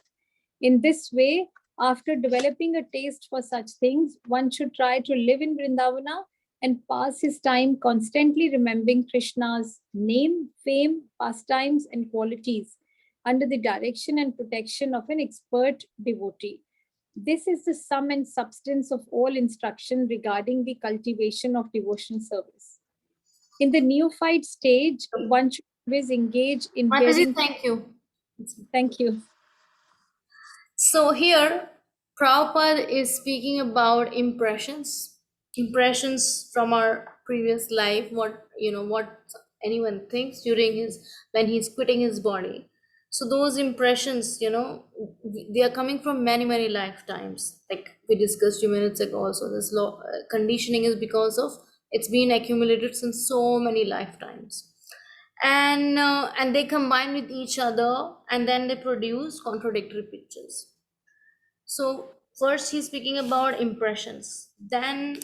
In this way, after developing a taste for such things, one should try to live in Vrindavana and pass his time constantly remembering Krishna's name, fame, pastimes, and qualities under the direction and protection of an expert devotee. This is the sum and substance of all instruction regarding the cultivation of devotional service. In the neophyte stage, one should always engage in Mataji, hearing. thank you. Thank you. So here, Prabhupada is speaking about impressions from our previous life, what anyone thinks during when he's quitting his body. So those impressions, they are coming from many lifetimes. Like we discussed 2 minutes ago, also this conditioning is because of it's been accumulated since so many lifetimes, and they combine with each other, and then they produce contradictory pictures. So first he's speaking about impressions, then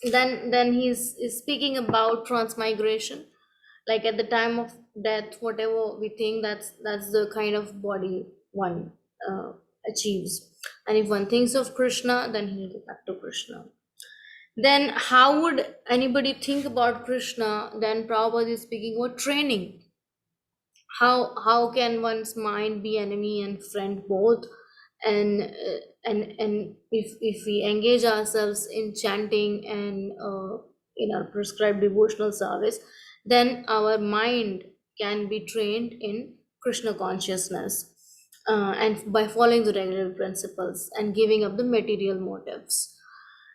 is speaking about transmigration, like at the time of death, whatever we think, that's the kind of body one achieves. And if one thinks of Krishna, then he'll get back to Krishna. Then how would anybody think about Krishna? Then Prabhupada is speaking about training. How can one's mind be enemy and friend both? And if we engage ourselves in chanting and in our prescribed devotional service, then our mind can be trained in Krishna consciousness, and by following the regular principles and giving up the material motives.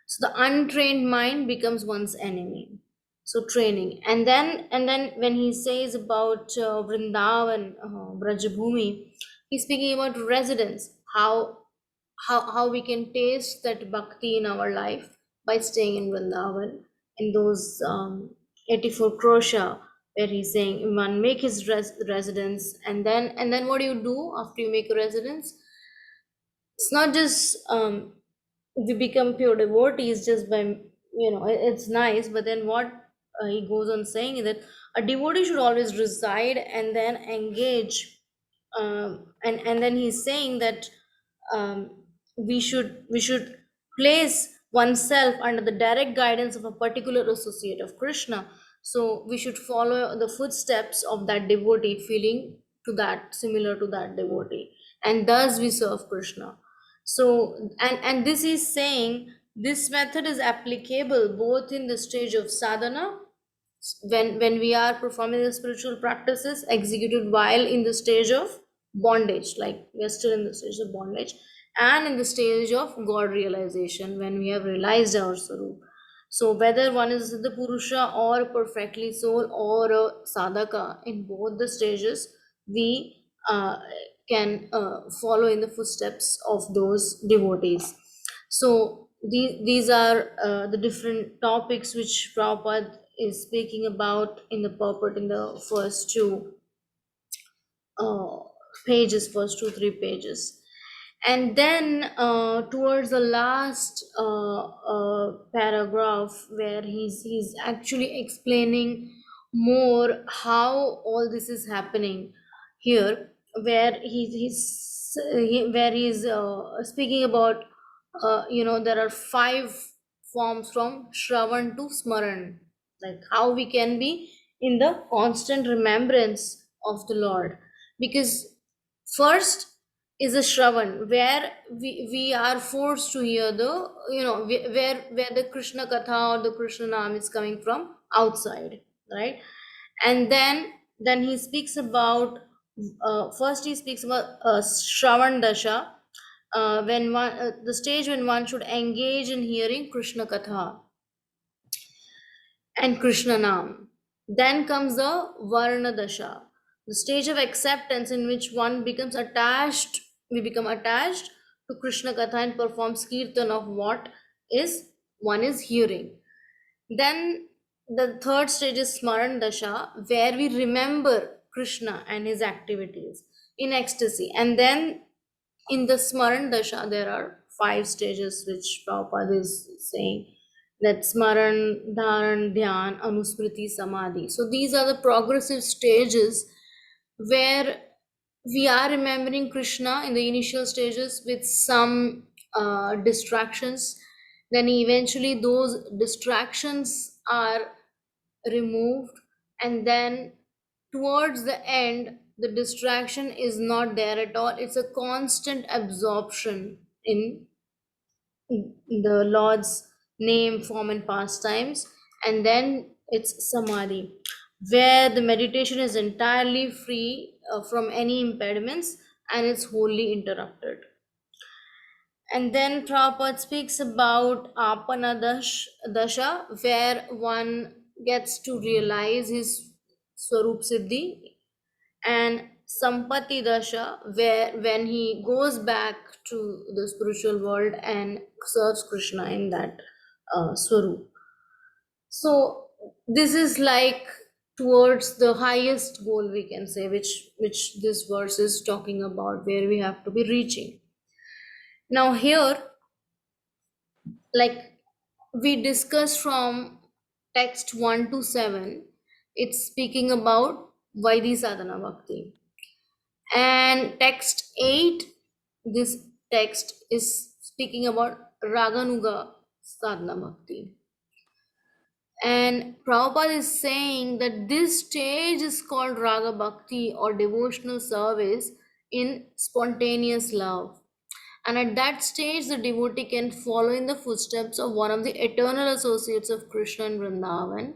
So the untrained mind becomes one's enemy. So training, and then when he says about Vrindavan, Brajabhumi, he's speaking about residence. How we can taste that bhakti in our life by staying in Vrindavan, in those 84 krosha, where he's saying one make his residence, and then what do you do after you make a residence? It's not just we become pure devotees just by it's nice, but then what he goes on saying that a devotee should always reside and then engage, and then he's saying that um, we should place oneself under the direct guidance of a particular associate of Krishna. So we should follow the footsteps of that devotee, feeling to that similar to that devotee, and thus we serve Krishna. So and this is saying this method is applicable both in the stage of sadhana, when we are performing the spiritual practices executed while in the stage of bondage, like we are still in the stage of bondage, and in the stage of God realization when we have realized our Sarup. So whether one is the Purusha or perfectly soul or a sadhaka, in both the stages we can follow in the footsteps of those devotees. So these are the different topics which Prabhupada is speaking about in the purport in the first two uh, pages, first two, 3 pages. And then towards the last paragraph, where he's actually explaining more how all this is happening here, where he's speaking about there are 5 forms from Shravan to Smaran, like how we can be in the constant remembrance of the Lord. Because first is a Shravan, where we are forced to hear the, where the Krishna Katha or the Krishna Nam is coming from outside, right? And then he speaks about, first he speaks about Shravan Dasha, when one the stage when one should engage in hearing Krishna Katha and Krishna Nam. Then comes the Varna Dasha, the stage of acceptance in which one becomes attached, we become attached to Krishna Katha and performs kirtan of what is one is hearing. Then the third stage is Smaran Dasha, where we remember Krishna and his activities in ecstasy. And then in the Smaran Dasha, there are 5 stages which Prabhupada is saying, that Smaran, Dharan, Dhyan, Anusmriti, Samadhi. So these are the progressive stages where we are remembering Krishna in the initial stages with some distractions. Then eventually those distractions are removed, and then towards the end the distraction is not there at all. It's a constant absorption in the Lord's name, form, and pastimes. And then it's Samadhi, where the meditation is entirely free from any impediments and it's wholly interrupted. And then Prabhupada speaks about Dasha, where one gets to realize his Swarup Siddhi, and Sampati Dasha, where when he goes back to the spiritual world and serves Krishna in that Swarup. So this is like towards the highest goal, we can say, which this verse is talking about, where we have to be reaching. Now here, like we discussed from text 1 to 7, it's speaking about Vaidhi Sadhana Bhakti. And text 8, this text is speaking about Raganuga Sadhana Bhakti. And Prabhupada is saying that this stage is called Raga Bhakti, or devotional service in spontaneous love. And at that stage, the devotee can follow in the footsteps of one of the eternal associates of Krishna and Vrindavan.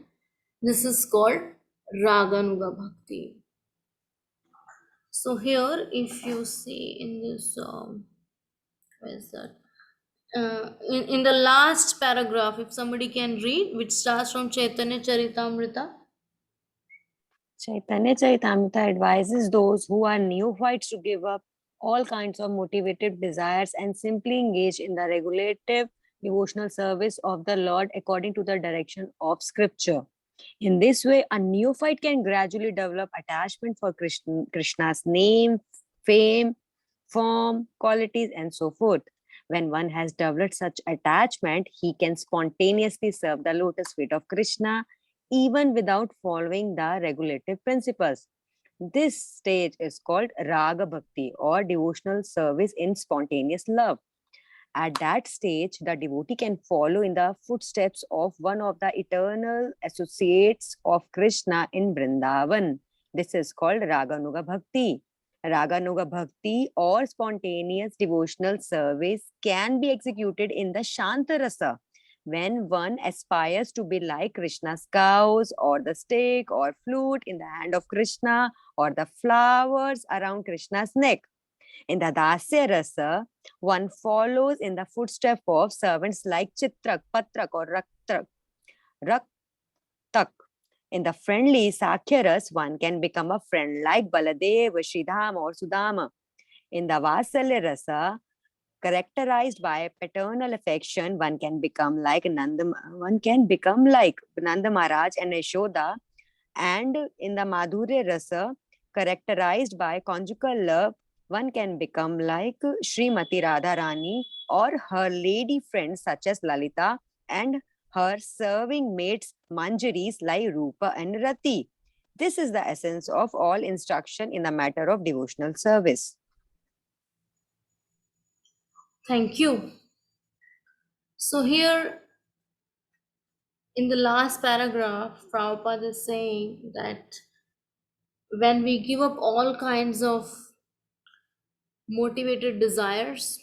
This is called Raganuga Bhakti. So here, if you see in this, where is that? In the last paragraph, if somebody can read, which starts from Chaitanya Charitamrita. Chaitanya Charitamrita advises those who are neophytes to give up all kinds of motivated desires and simply engage in the regulative devotional service of the Lord according to the direction of Scripture. In this way, a neophyte can gradually develop attachment for Krishna's name, fame, form, qualities, and so forth. When one has developed such attachment, he can spontaneously serve the lotus feet of Krishna even without following the regulative principles. This stage is called Raga Bhakti or devotional service in spontaneous love. At that stage, the devotee can follow in the footsteps of one of the eternal associates of Krishna in Vrindavan. This is called Raganuga Bhakti. Raganuga Bhakti or spontaneous devotional service can be executed in the Shanta Rasa when one aspires to be like Krishna's cows or the stick or flute in the hand of Krishna or the flowers around Krishna's neck. In the Dasya Rasa, one follows in the footsteps of servants like Chitrak, Patrak, or Raktak. In the friendly Sakhya Ras, one can become a friend like Baladev, Sridham, or Sudama. In the Vasalya Rasa, characterized by paternal affection, one can become like Nanda Maharaj and Yashoda. And in the Madhurya Rasa, characterized by conjugal love, one can become like Srimati Radharani or her lady friends such as Lalita and her serving mates Manjaris like Rupa and Rati. This is the essence of all instruction in the matter of devotional service. Thank you. So here in the last paragraph, Prabhupada is saying that when we give up all kinds of motivated desires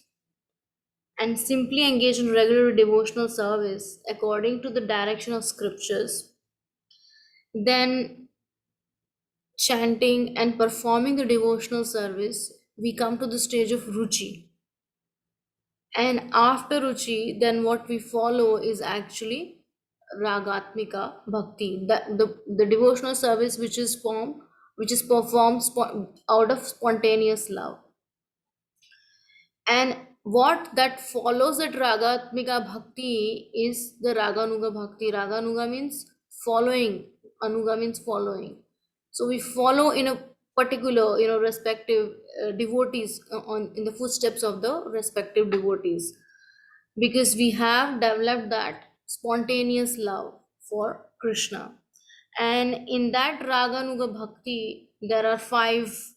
and simply engage in regular devotional service according to the direction of scriptures, then chanting and performing the devotional service, we come to the stage of ruchi. And after ruchi, then what we follow is actually ragatmika bhakti, the devotional service which is performed out of spontaneous love. And what that follows that ragatmika bhakti is the raganuga bhakti. Raganuga means following, anuga means following. So we follow in a particular, respective devotees in the footsteps of the respective devotees, because we have developed that spontaneous love for Krishna. And in that raganuga bhakti, there are 5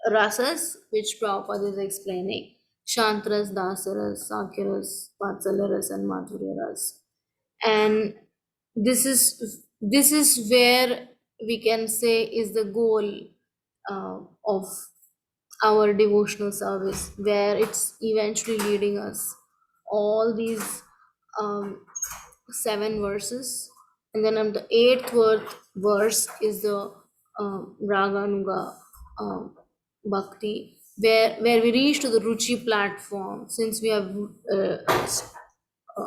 rasas which Prabhupada is explaining: Shantras, Dasaras, Sakyaras, Vatsalyaras, and Madhuryaras. And this is where we can say is the goal of our devotional service, where it's eventually leading us all these 7 verses, and then on the 8th verse is the raganuga bhakti, where we reach to the ruchi platform. Since we have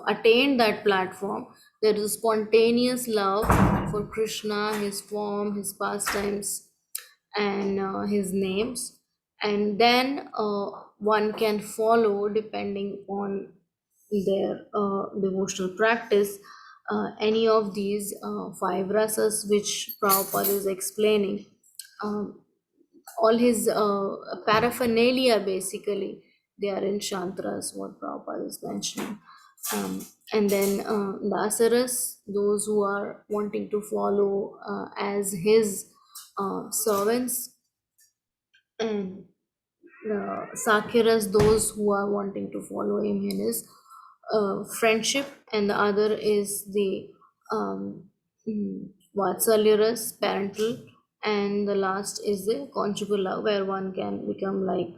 attained that platform, there is a spontaneous love for Krishna, his form, his pastimes, and his names. And then one can follow, depending on their devotional practice, any of these 5 rasas which Prabhupada is explaining. All his paraphernalia, basically, they are in Shantras, what Prabhupada is mentioning. And then Dasaras, those who are wanting to follow as his servants, and Sakyaras, those who are wanting to follow him in his friendship, and the other is the Vatsalyaras, parental, and the last is the conjugal love, where one can become like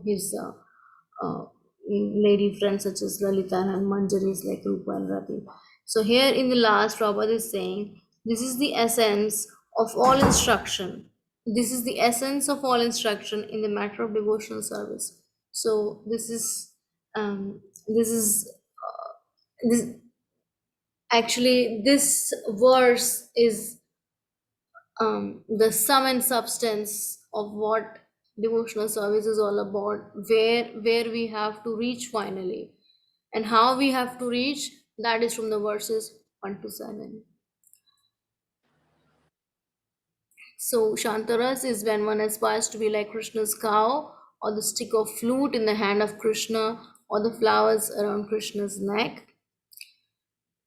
his lady friends such as Lalita and Manjaris like Rupa and Rati. So here in the last, Prabhupada is saying this is the essence of all instruction. This is the essence of all instruction in the matter of devotional service. So this actually, this verse is the sum and substance of what devotional service is all about, where we have to reach finally, and how we have to reach, that is from the verses 1 to 7. So Shantaras is when one aspires to be like Krishna's cow, or the stick of flute in the hand of Krishna, or the flowers around Krishna's neck.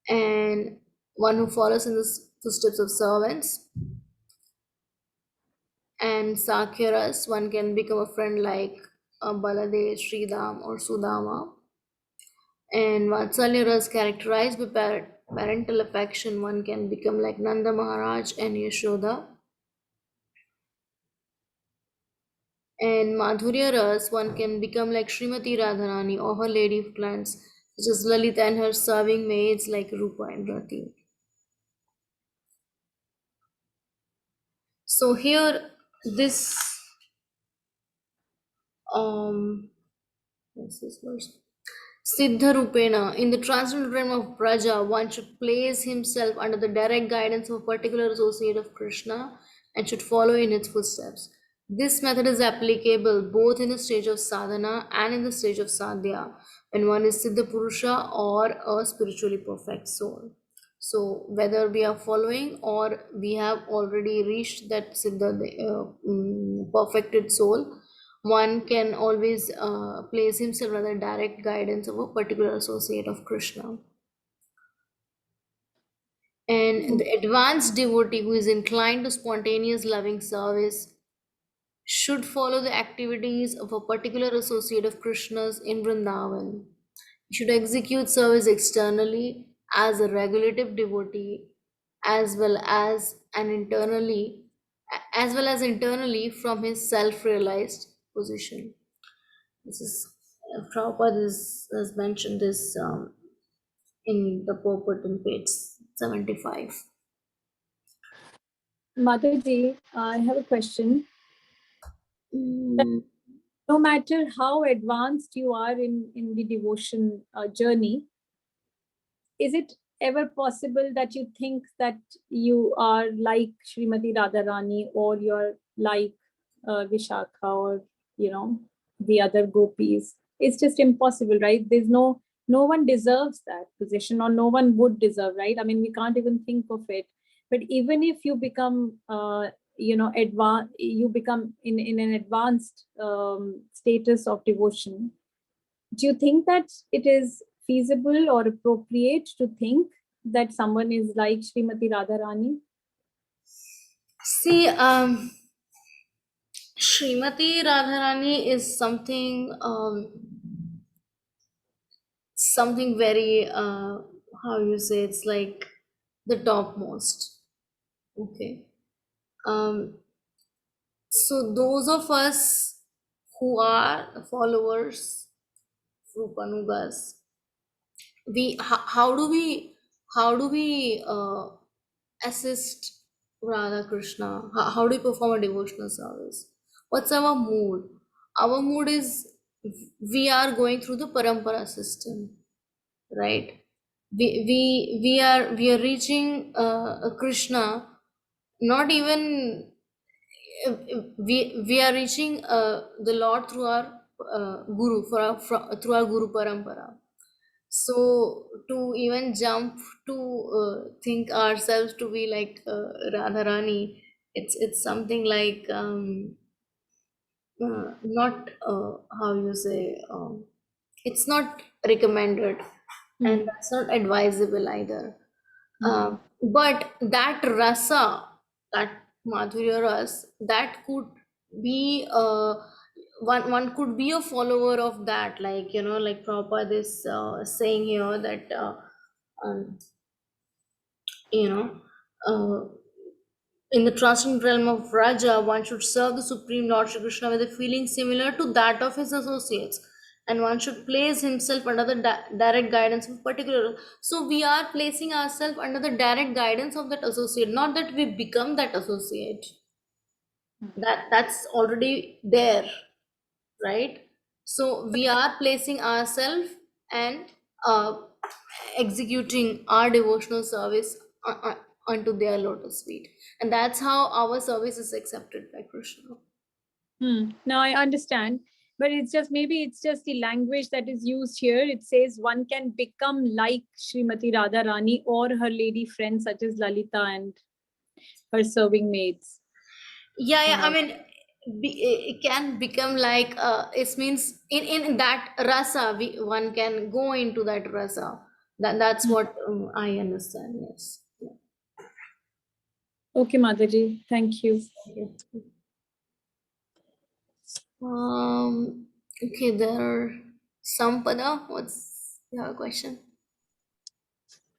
And one who follows in the footsteps of servants. And Sakyaras, one can become a friend like Baladev, Sridham, or Sudama. And Vatsalyaras, characterized by parental affection, one can become like Nanda Maharaj and Yashoda. And Madhurya Ras, one can become like Srimati Radharani or her lady friends, such as Lalita and her serving maids like Rupa and Rati. So here, this what's this verse? Siddha Rupena, in the transcendental realm of Braja, one should place himself under the direct guidance of a particular associate of Krishna and should follow in its footsteps. This method is applicable both in the stage of sadhana and in the stage of sadhya, when one is Siddha Purusha or a spiritually perfect soul. So, whether we are following or we have already reached that Siddha, perfected soul, one can always place himself under the direct guidance of a particular associate of Krishna. And the advanced devotee who is inclined to spontaneous loving service should follow the activities of a particular associate of Krishna's in Vrindavan. He should execute service externally as a regulative devotee as well as internally from his self-realized position. This is Prabhupada has mentioned this in the purport in page 75. Mataji, I have a question. Mm, No matter how advanced you are in the devotion journey, is it ever possible that you think that you are like Srimati Radharani or you're like Vishakha or, the other gopis? It's just impossible, right? There's no one deserves that position, or no one would deserve, right? I mean, we can't even think of it. But even if you become, you become in an advanced status of devotion, do you think that it is feasible or appropriate to think that someone is like Srimati Radharani? See, Srimati Radharani is something very how you say, it's like the topmost. Okay. So those of us who are followers, Rupanugas, how do we assist Radha Krishna? How do we perform a devotional service? What's our mood? Our mood is we are going through the parampara system, right? We are reaching Krishna, not even we are reaching the Lord through our guru through our guru parampara. So to even jump to think ourselves to be like Radharani, it's something like not how you say, it's not recommended, and that's not advisable either. But that rasa, that madhurya ras, that could be one could be a follower of that, like like Prabhupada is saying here that um, you know uh, in the transcendental realm of Raja, one should serve the Supreme Lord Shri Krishna with a feeling similar to that of his associates, and one should place himself under the direct guidance of particular. So we are placing ourselves under the direct guidance of that associate, not that we become that associate. That's already there, right? So we are placing ourselves and uh, executing our devotional service unto their lotus feet, and that's how our service is accepted by Krishna. Now I understand, but maybe it's just the language that is used here. It says one can become like Srimati Radharani or her lady friends such as Lalita and her serving maids. Yeah, I mean, it can become like it means in that rasa one can go into that rasa. That's what I understand. Yes. Okay, Mataji, thank you. Okay, there Sampada, what's your question?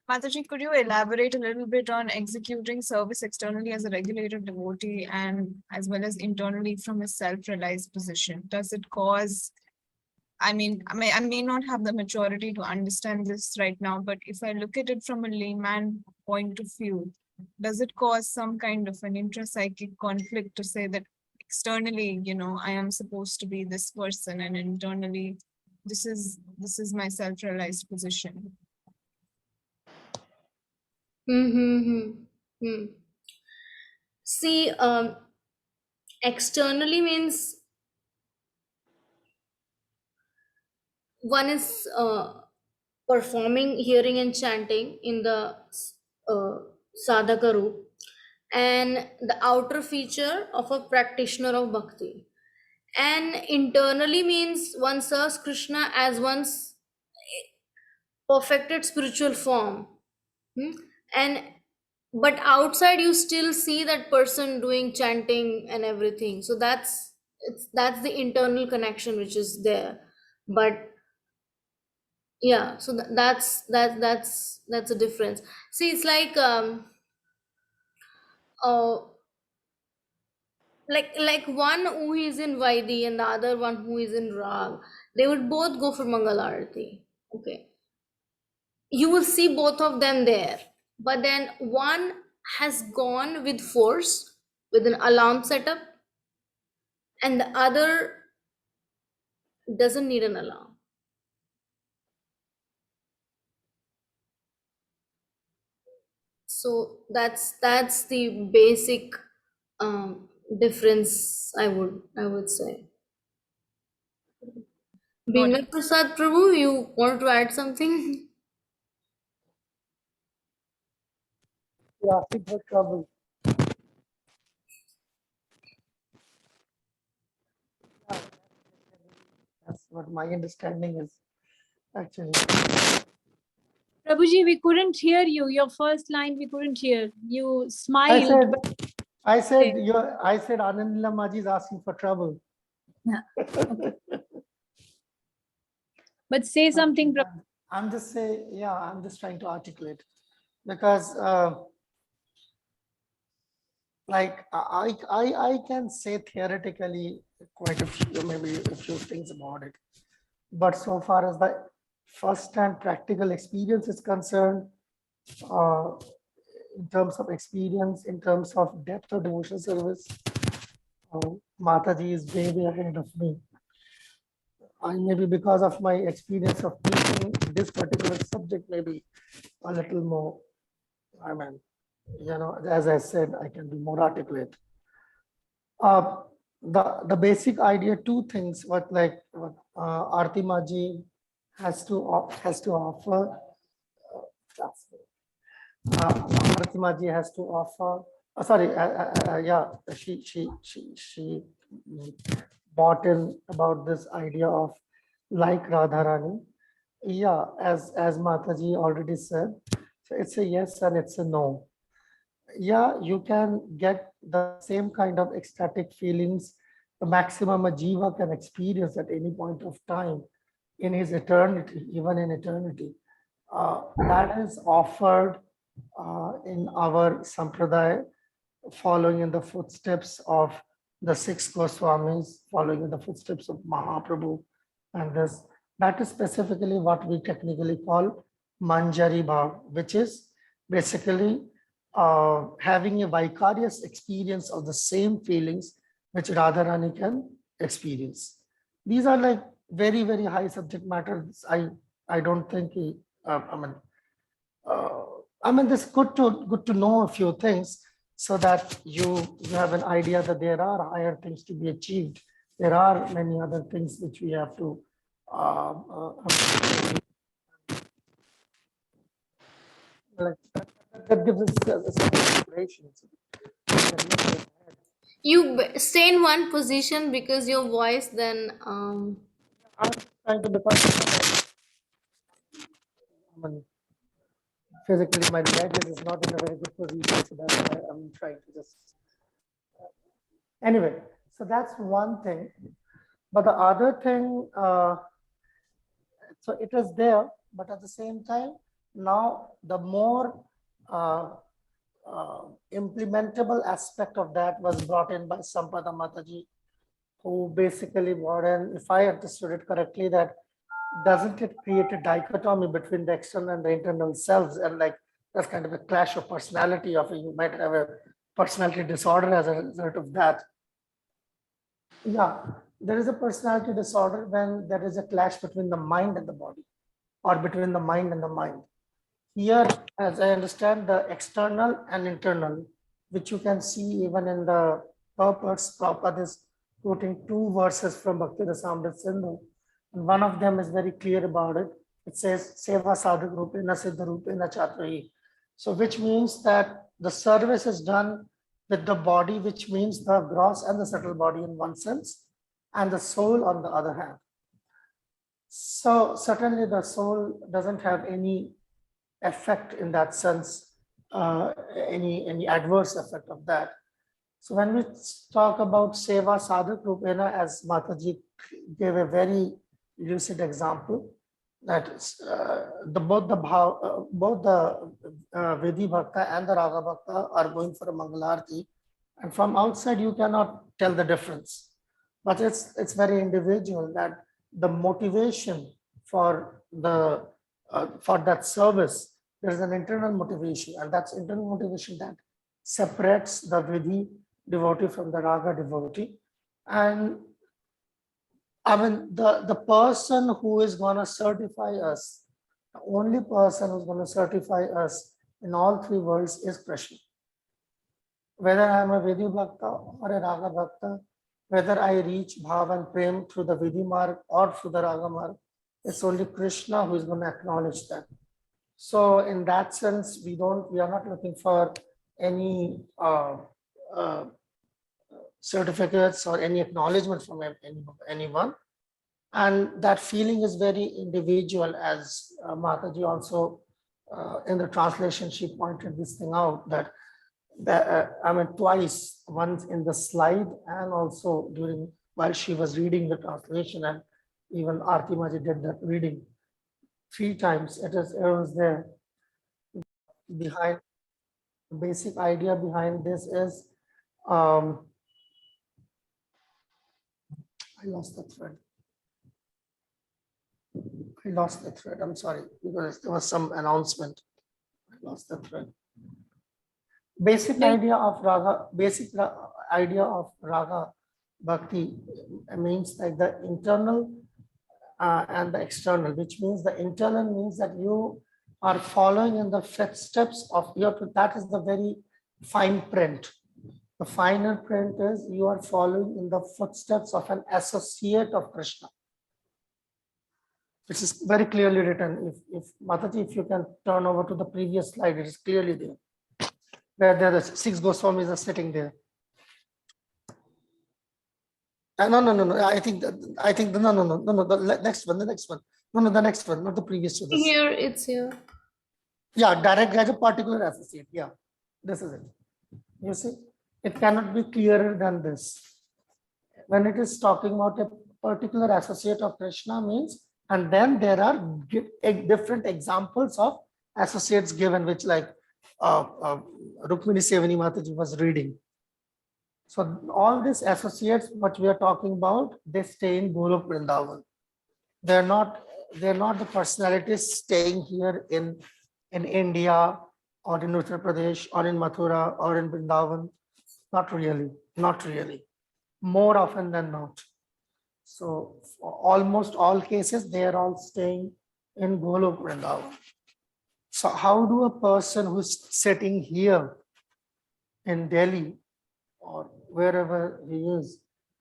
Mataji, could you elaborate a little bit on executing service externally as a regulated devotee and as well as internally from a self-realized position? Does it cause, I may not have the maturity to understand this right now, but if I look at it from a layman point of view, does it cause some kind of an intrapsychic conflict to say that externally, I am supposed to be this person and internally, this is my self-realized position? Mm-hmm. See, externally means one is performing hearing and chanting in the uh, sadhaka roop, and the outer feature of a practitioner of bhakti. And internally means one serves Krishna as one's perfected spiritual form. Hmm? And but outside you still see that person doing chanting and everything. So that's the internal connection which is there. But yeah, so that's a difference. See, it's uh like one who is in Vaidi and the other one who is in Rag. They would both go for Mangal Arati. Okay, you will see both of them there, but then one has gone with force with an alarm setup, and the other doesn't need an alarm. So that's the basic difference, I would say. Got it. Bimla Prasad Prabhu, you want to add something? Yeah, asking for trouble. That's what my understanding is, actually. Prabhuji, we couldn't hear you. Your first line we couldn't hear. You I smiled. said, but- I said, Okay. I said Ananda Maji is asking for trouble. Yeah. But say something, Prabhu. I'm just saying, yeah, I'm just trying to articulate because like I can say theoretically quite a few, maybe a few things about it. But so far as the first-hand practical experience is concerned, uh, in terms of experience, in terms of depth of devotional service, Mataji is way, way ahead of me. I maybe because of my experience of teaching this particular subject, maybe a little more, I mean, as I said, I can be more articulate. The basic idea, two things, what Aarti Maji has to offer. Aarti Maji has to offer. Sorry, yeah, she bought in about this idea of like Radharani. Yeah, as Mataji already said, so it's a yes and it's a no. Yeah, you can get the same kind of ecstatic feelings the maximum a jiva can experience at any point of time in his eternity, even in eternity. That is offered in our sampradaya, following in the footsteps of the six Goswamis, following in the footsteps of Mahaprabhu. And this, that is specifically what we technically call Manjari Bhav, which is basically having a vicarious experience of the same feelings which Radharani can experience. These are like very, very high subject matters. I don't think I mean, this good to know a few things so that you have an idea that there are higher things to be achieved. There are many other things which we have to like that gives us some inspirations. You stay in one position because your voice then I'm trying to become, I mean, physically my leg is not in a very good position, so that's why I'm trying to just. Anyway, so that's one thing. But the other thing, so it was there, but at the same time, now the more implementable aspect of that was brought in by Sampada Mataji, who basically brought in, if I understood it correctly, that doesn't it create a dichotomy between the external and the internal selves, and like that's kind of a clash of personality of you might have a personality disorder as a result of that. Yeah, there is a personality disorder when there is a clash between the mind and the body, or between the mind and the mind. Here, as I understand, the external and internal, which you can see even in the purports, Prabhupada is quoting two verses from Bhakti Rasamrita Sindhu. And one of them is very clear about it. It says, Seva sadhak rupena siddha rupena chatrahi. So which means that the service is done with the body, which means the gross and the subtle body in one sense, and the soul on the other hand. So certainly the soul doesn't have any effect in that sense, any adverse effect of that. So when we talk about Seva Sadhak Rupena, as Mataji gave a very lucid example, that both the Vidhi Bhakta and the Raga Bhakta are going for a Mangalarti, and from outside you cannot tell the difference. But it's very individual, that the motivation for the for that service, there is an internal motivation, and that's internal motivation that separates the Vidhi devotee from the Raga devotee. And I mean, the person who is going to certify us, the only person who's going to certify us in all three worlds is Krishna. Whether I'm a Vidhi Bhakta or a Raga Bhakta, whether I reach Bhav and Prem through the Vidhi Marg or through the Raga Marg, it's only Krishna who is going to acknowledge that. So in that sense, we are not looking for any certificates or any acknowledgement from anyone. And that feeling is very individual, as Mataji also in the translation, she pointed this thing out, that I mean, twice, once in the slide and also during while she was reading the translation, and even Aarti Maji did that reading 3 times. It was there. Behind the basic idea behind this is I lost the thread. I'm sorry, because there was some announcement. I lost the thread. Basic idea of raga bhakti means like the internal and the external, which means the internal means that you are following in the footsteps of that is the very fine print. The finer print is you are following in the footsteps of an associate of Krishna, which is very clearly written. If Mataji, if you can turn over to the previous slide, it is clearly there. Where the 6 Goswamis are sitting there. No. I think no. The next one. No, the next one, not the previous to this. Here, it's here. Yeah, direct as a particular associate. Yeah, this is it. You see, it cannot be clearer than this. When it is talking about a particular associate of Krishna means, and then there are different examples of associates given, which like Rukmini Sevani Mataji was reading. So all these associates, what we are talking about, they stay in Golok Vrindavan. They're not the personalities staying here in India or in Uttar Pradesh or in Mathura or in Vrindavan. Not really. More often than not. So for almost all cases, they are all staying in Golok Vrindavan. So how do a person who's sitting here in Delhi or wherever he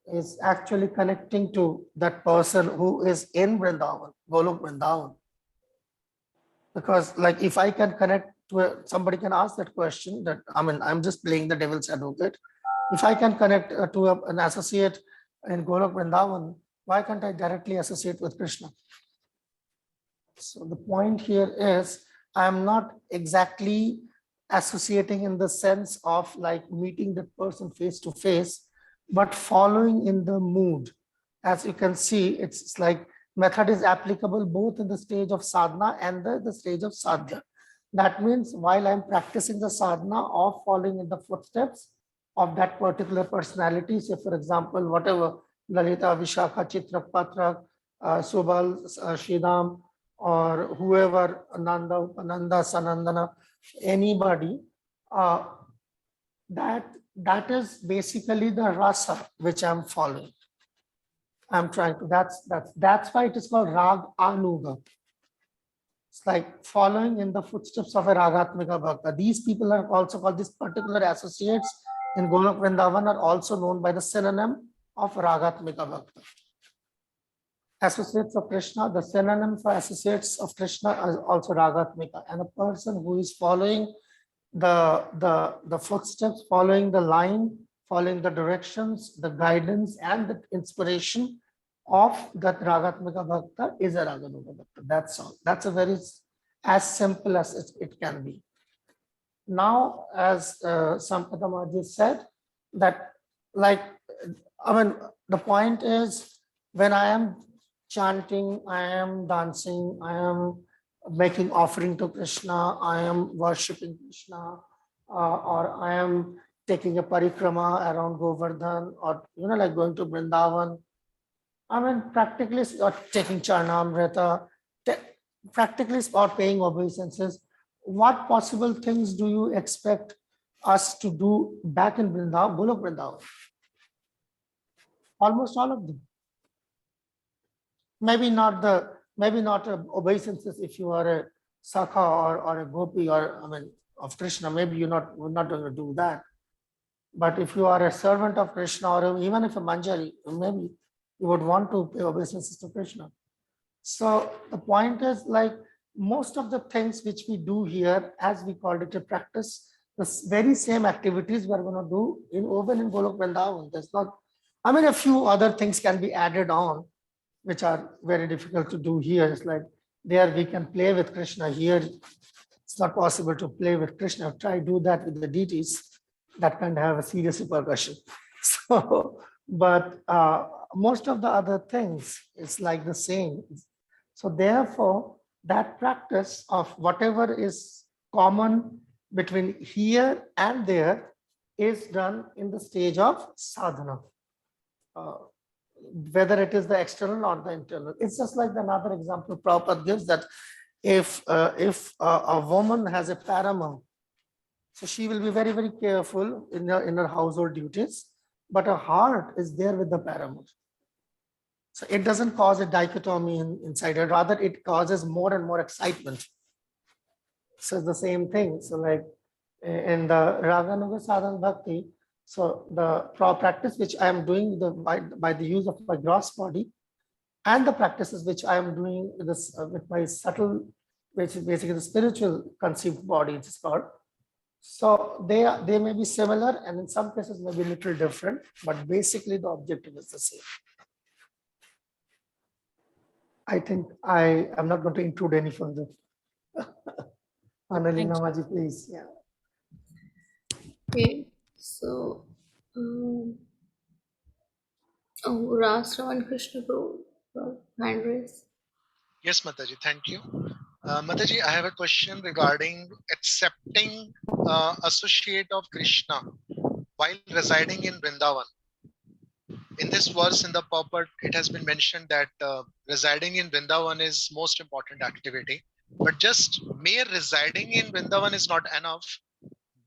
is actually connecting to that person who is in Vrindavan, Golok Vrindavan? Because like if I can connect to somebody can ask that question, that I mean, I'm just playing the devil's advocate. If I can connect to an associate in Golok Vrindavan, why can't I directly associate with Krishna? So the point here is I'm not exactly associating in the sense of like meeting the person face to face, but following in the mood. As you can see, it's like method is applicable both in the stage of sadhana and the stage of sadhya. That means while I'm practicing the sadhana of following in the footsteps of that particular personality, say for example, whatever, Lalita, Vishakha, Chitra, Patrak, Subal, Sridham, or whoever, Ananda, Ananda, Sanandana, anybody, uh, that is basically the rasa which I'm following. I'm trying to, that's why it is called Rag Anuga. It's like following in the footsteps of a Ragatmika Bhakta. These people are also called, these particular associates in Golok Vrindavan are also known by the synonym of Ragatmika Bhakta. Associates of Krishna, the synonym for associates of Krishna is also Ragatmika. And a person who is following the footsteps, following the line, following the directions, the guidance, and the inspiration of that Ragatmika Bhakta is a Raganuga Bhakta. That's all. That's a very, as simple as it can be. Now, as Sampada Maji said, that like, I mean, the point is when I am chanting, I am dancing, I am making offering to Krishna, I am worshipping Krishna, or I am taking a parikrama around Govardhan, or like going to Vrindavan. I mean, practically, or taking Charnamrita, practically, or paying obeisances. What possible things do you expect us to do back in Vrindavan, Golok Vrindavan? Almost all of them. Maybe not obeisances if you are a Sakha or a Gopi, or I mean of Krishna, maybe we're not going to do that. But if you are a servant of Krishna, or even if a Manjari, maybe you would want to pay obeisances to Krishna. So the point is, like, most of the things which we do here, as we called it a practice, the very same activities we are going to do in Golok Vrindavan. There's not, I mean, a few other things can be added on, which are very difficult to do here. It's like there we can play with Krishna. Here it's not possible to play with Krishna. Try do that with the deities. That can have a serious repercussion. So, but most of the other things, it's like the same. So therefore, that practice of whatever is common between here and there is done in the stage of sadhana. Whether it is the external or the internal. It's just like another example Prabhupada gives, that if a woman has a paramour, so she will be very, very careful in her household duties, but her heart is there with the paramour. So it doesn't cause a dichotomy inside her, rather it causes more and more excitement. So it's the same thing. So like in the Raganuga Sadhana Bhakti, so the practice which I am doing by the use of my gross body, and the practices which I am doing with my subtle, which is basically the spiritual conceived body, it's called. So they may be similar, and in some cases may be a little different, but basically the objective is the same. I think I am not going to intrude any further. Annalina Maji, please. Yeah. Okay, so Rastravan Krishna Bro, hand raise. Yes, Mataji, thank you. Mataji, I have a question regarding accepting associate of Krishna while residing in Vrindavan. In this verse in the purport, it has been mentioned that residing in Vrindavan is most important activity. But just mere residing in Vrindavan is not enough.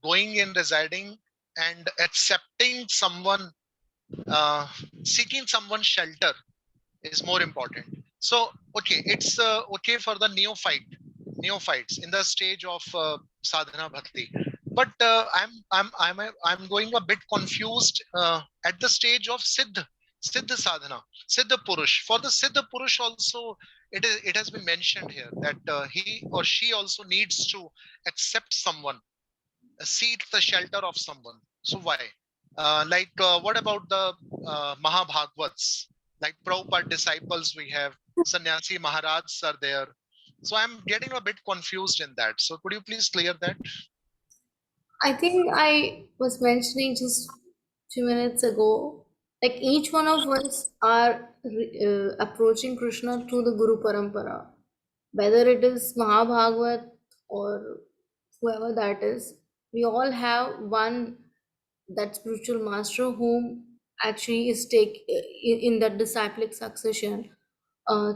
Going in, residing, and accepting someone, seeking someone's shelter is more important. So, okay, it's okay for the neophytes in the stage of sadhana bhakti. But I'm going a bit confused at the stage of siddha sadhana, siddha purush. For the siddha purush also, it has been mentioned here that he or she also needs to accept someone, seek the shelter of someone. So why? What about the Mahabhagavats? Like Prabhupada disciples, we have Sannyasi Maharajs are there. So I'm getting a bit confused in that. So could you please clear that? I think I was mentioning just few minutes ago, like each one of us are approaching Krishna through the Guru Parampara, whether it is Mahabhagavat or whoever that is. We all have one, that spiritual master whom actually is in that disciplic succession,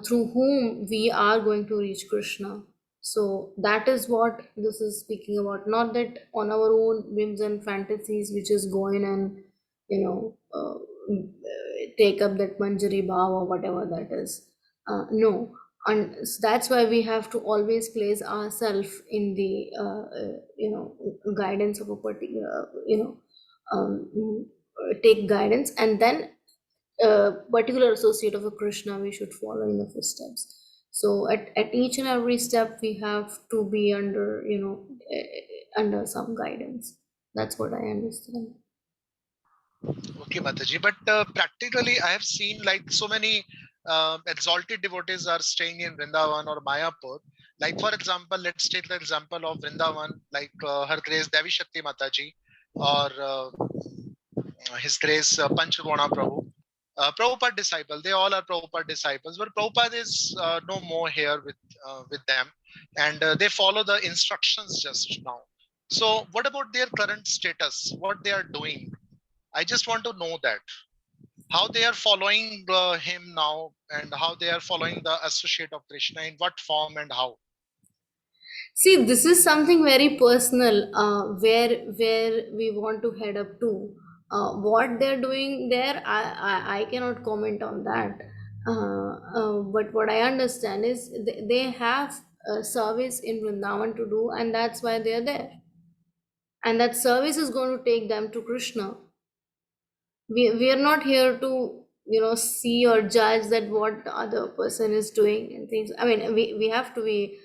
through whom we are going to reach Krishna. So that is what this is speaking about, not that on our own whims and fantasies we just go in and, you know, take up that Manjari Bhav or whatever that is. No, and that's why we have to always place ourselves in the, guidance of a particular, take guidance, and then a particular associate of a Krishna we should follow in the footsteps. So at each and every step we have to be under, under some guidance. That's what I understand. Okay, Mataji. But practically, I have seen like so many exalted devotees are staying in Vrindavan or Mayapur. Like, for example, let's take the example of Vrindavan, like Her Grace Devi Shakti Mataji, or His Grace Panchagona Prabhu. Prabhupada disciple, they all are Prabhupada disciples, but Prabhupada is no more here with them, and they follow the instructions just now. So, what about their current status? What they are doing? I just want to know that how they are following him now, and how they are following the associate of Krishna, in what form and how. See, this is something very personal, where we want to head up to. What they're doing there, I cannot comment on that. But what I understand is they have a service in Vrindavan to do, and that's why they're there. And that service is going to take them to Krishna. We are not here to, see or judge that what the other person is doing and things. I mean, we have to be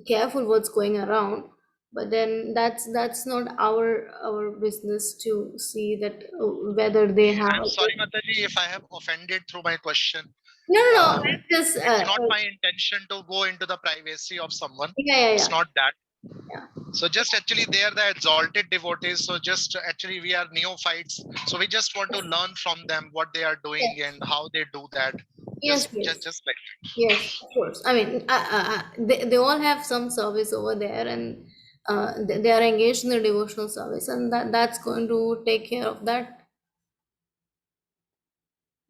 careful what's going around, but then that's not our business to see that, whether they have I'm sorry, Mataji, if I have offended through my question. no, Um, I just it's not my intention to go into the privacy of someone. yeah, It's not that. Yeah. So just actually they are the exalted devotees. So just actually we are neophytes. So we just want to learn from them what they are doing and how they do that. Yes, Just like that. yes, of course. I mean, they all have some service over there, and they are engaged in the devotional service, and that's going to take care of that.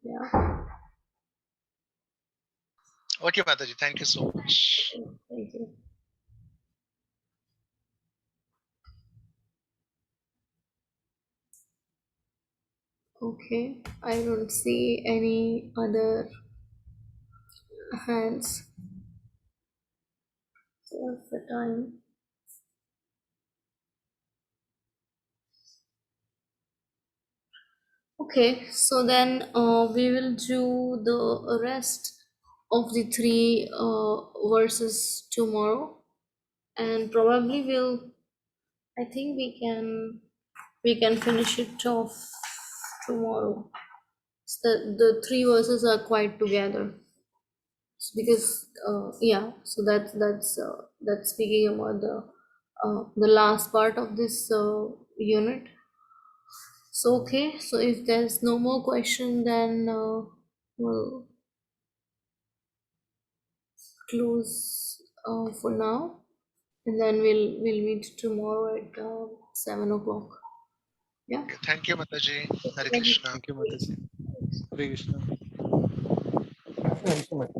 Yeah. Okay, Mataji, thank you so much. Thank you. Okay, I don't see any other hands. So what's the time? Okay, so then we will do the rest of the three verses tomorrow, and probably I think we can finish it off tomorrow. So the three verses are quite together. Because yeah, so that's speaking about the last part of this unit. So okay, so if there's no more question, then we'll close for now, and then we'll meet tomorrow at 7 o'clock. Yeah. Okay, thank you, Mataji. Hare Thank you. Krishna. Thank you, Mataji. Hare Krishna. Thank you so much.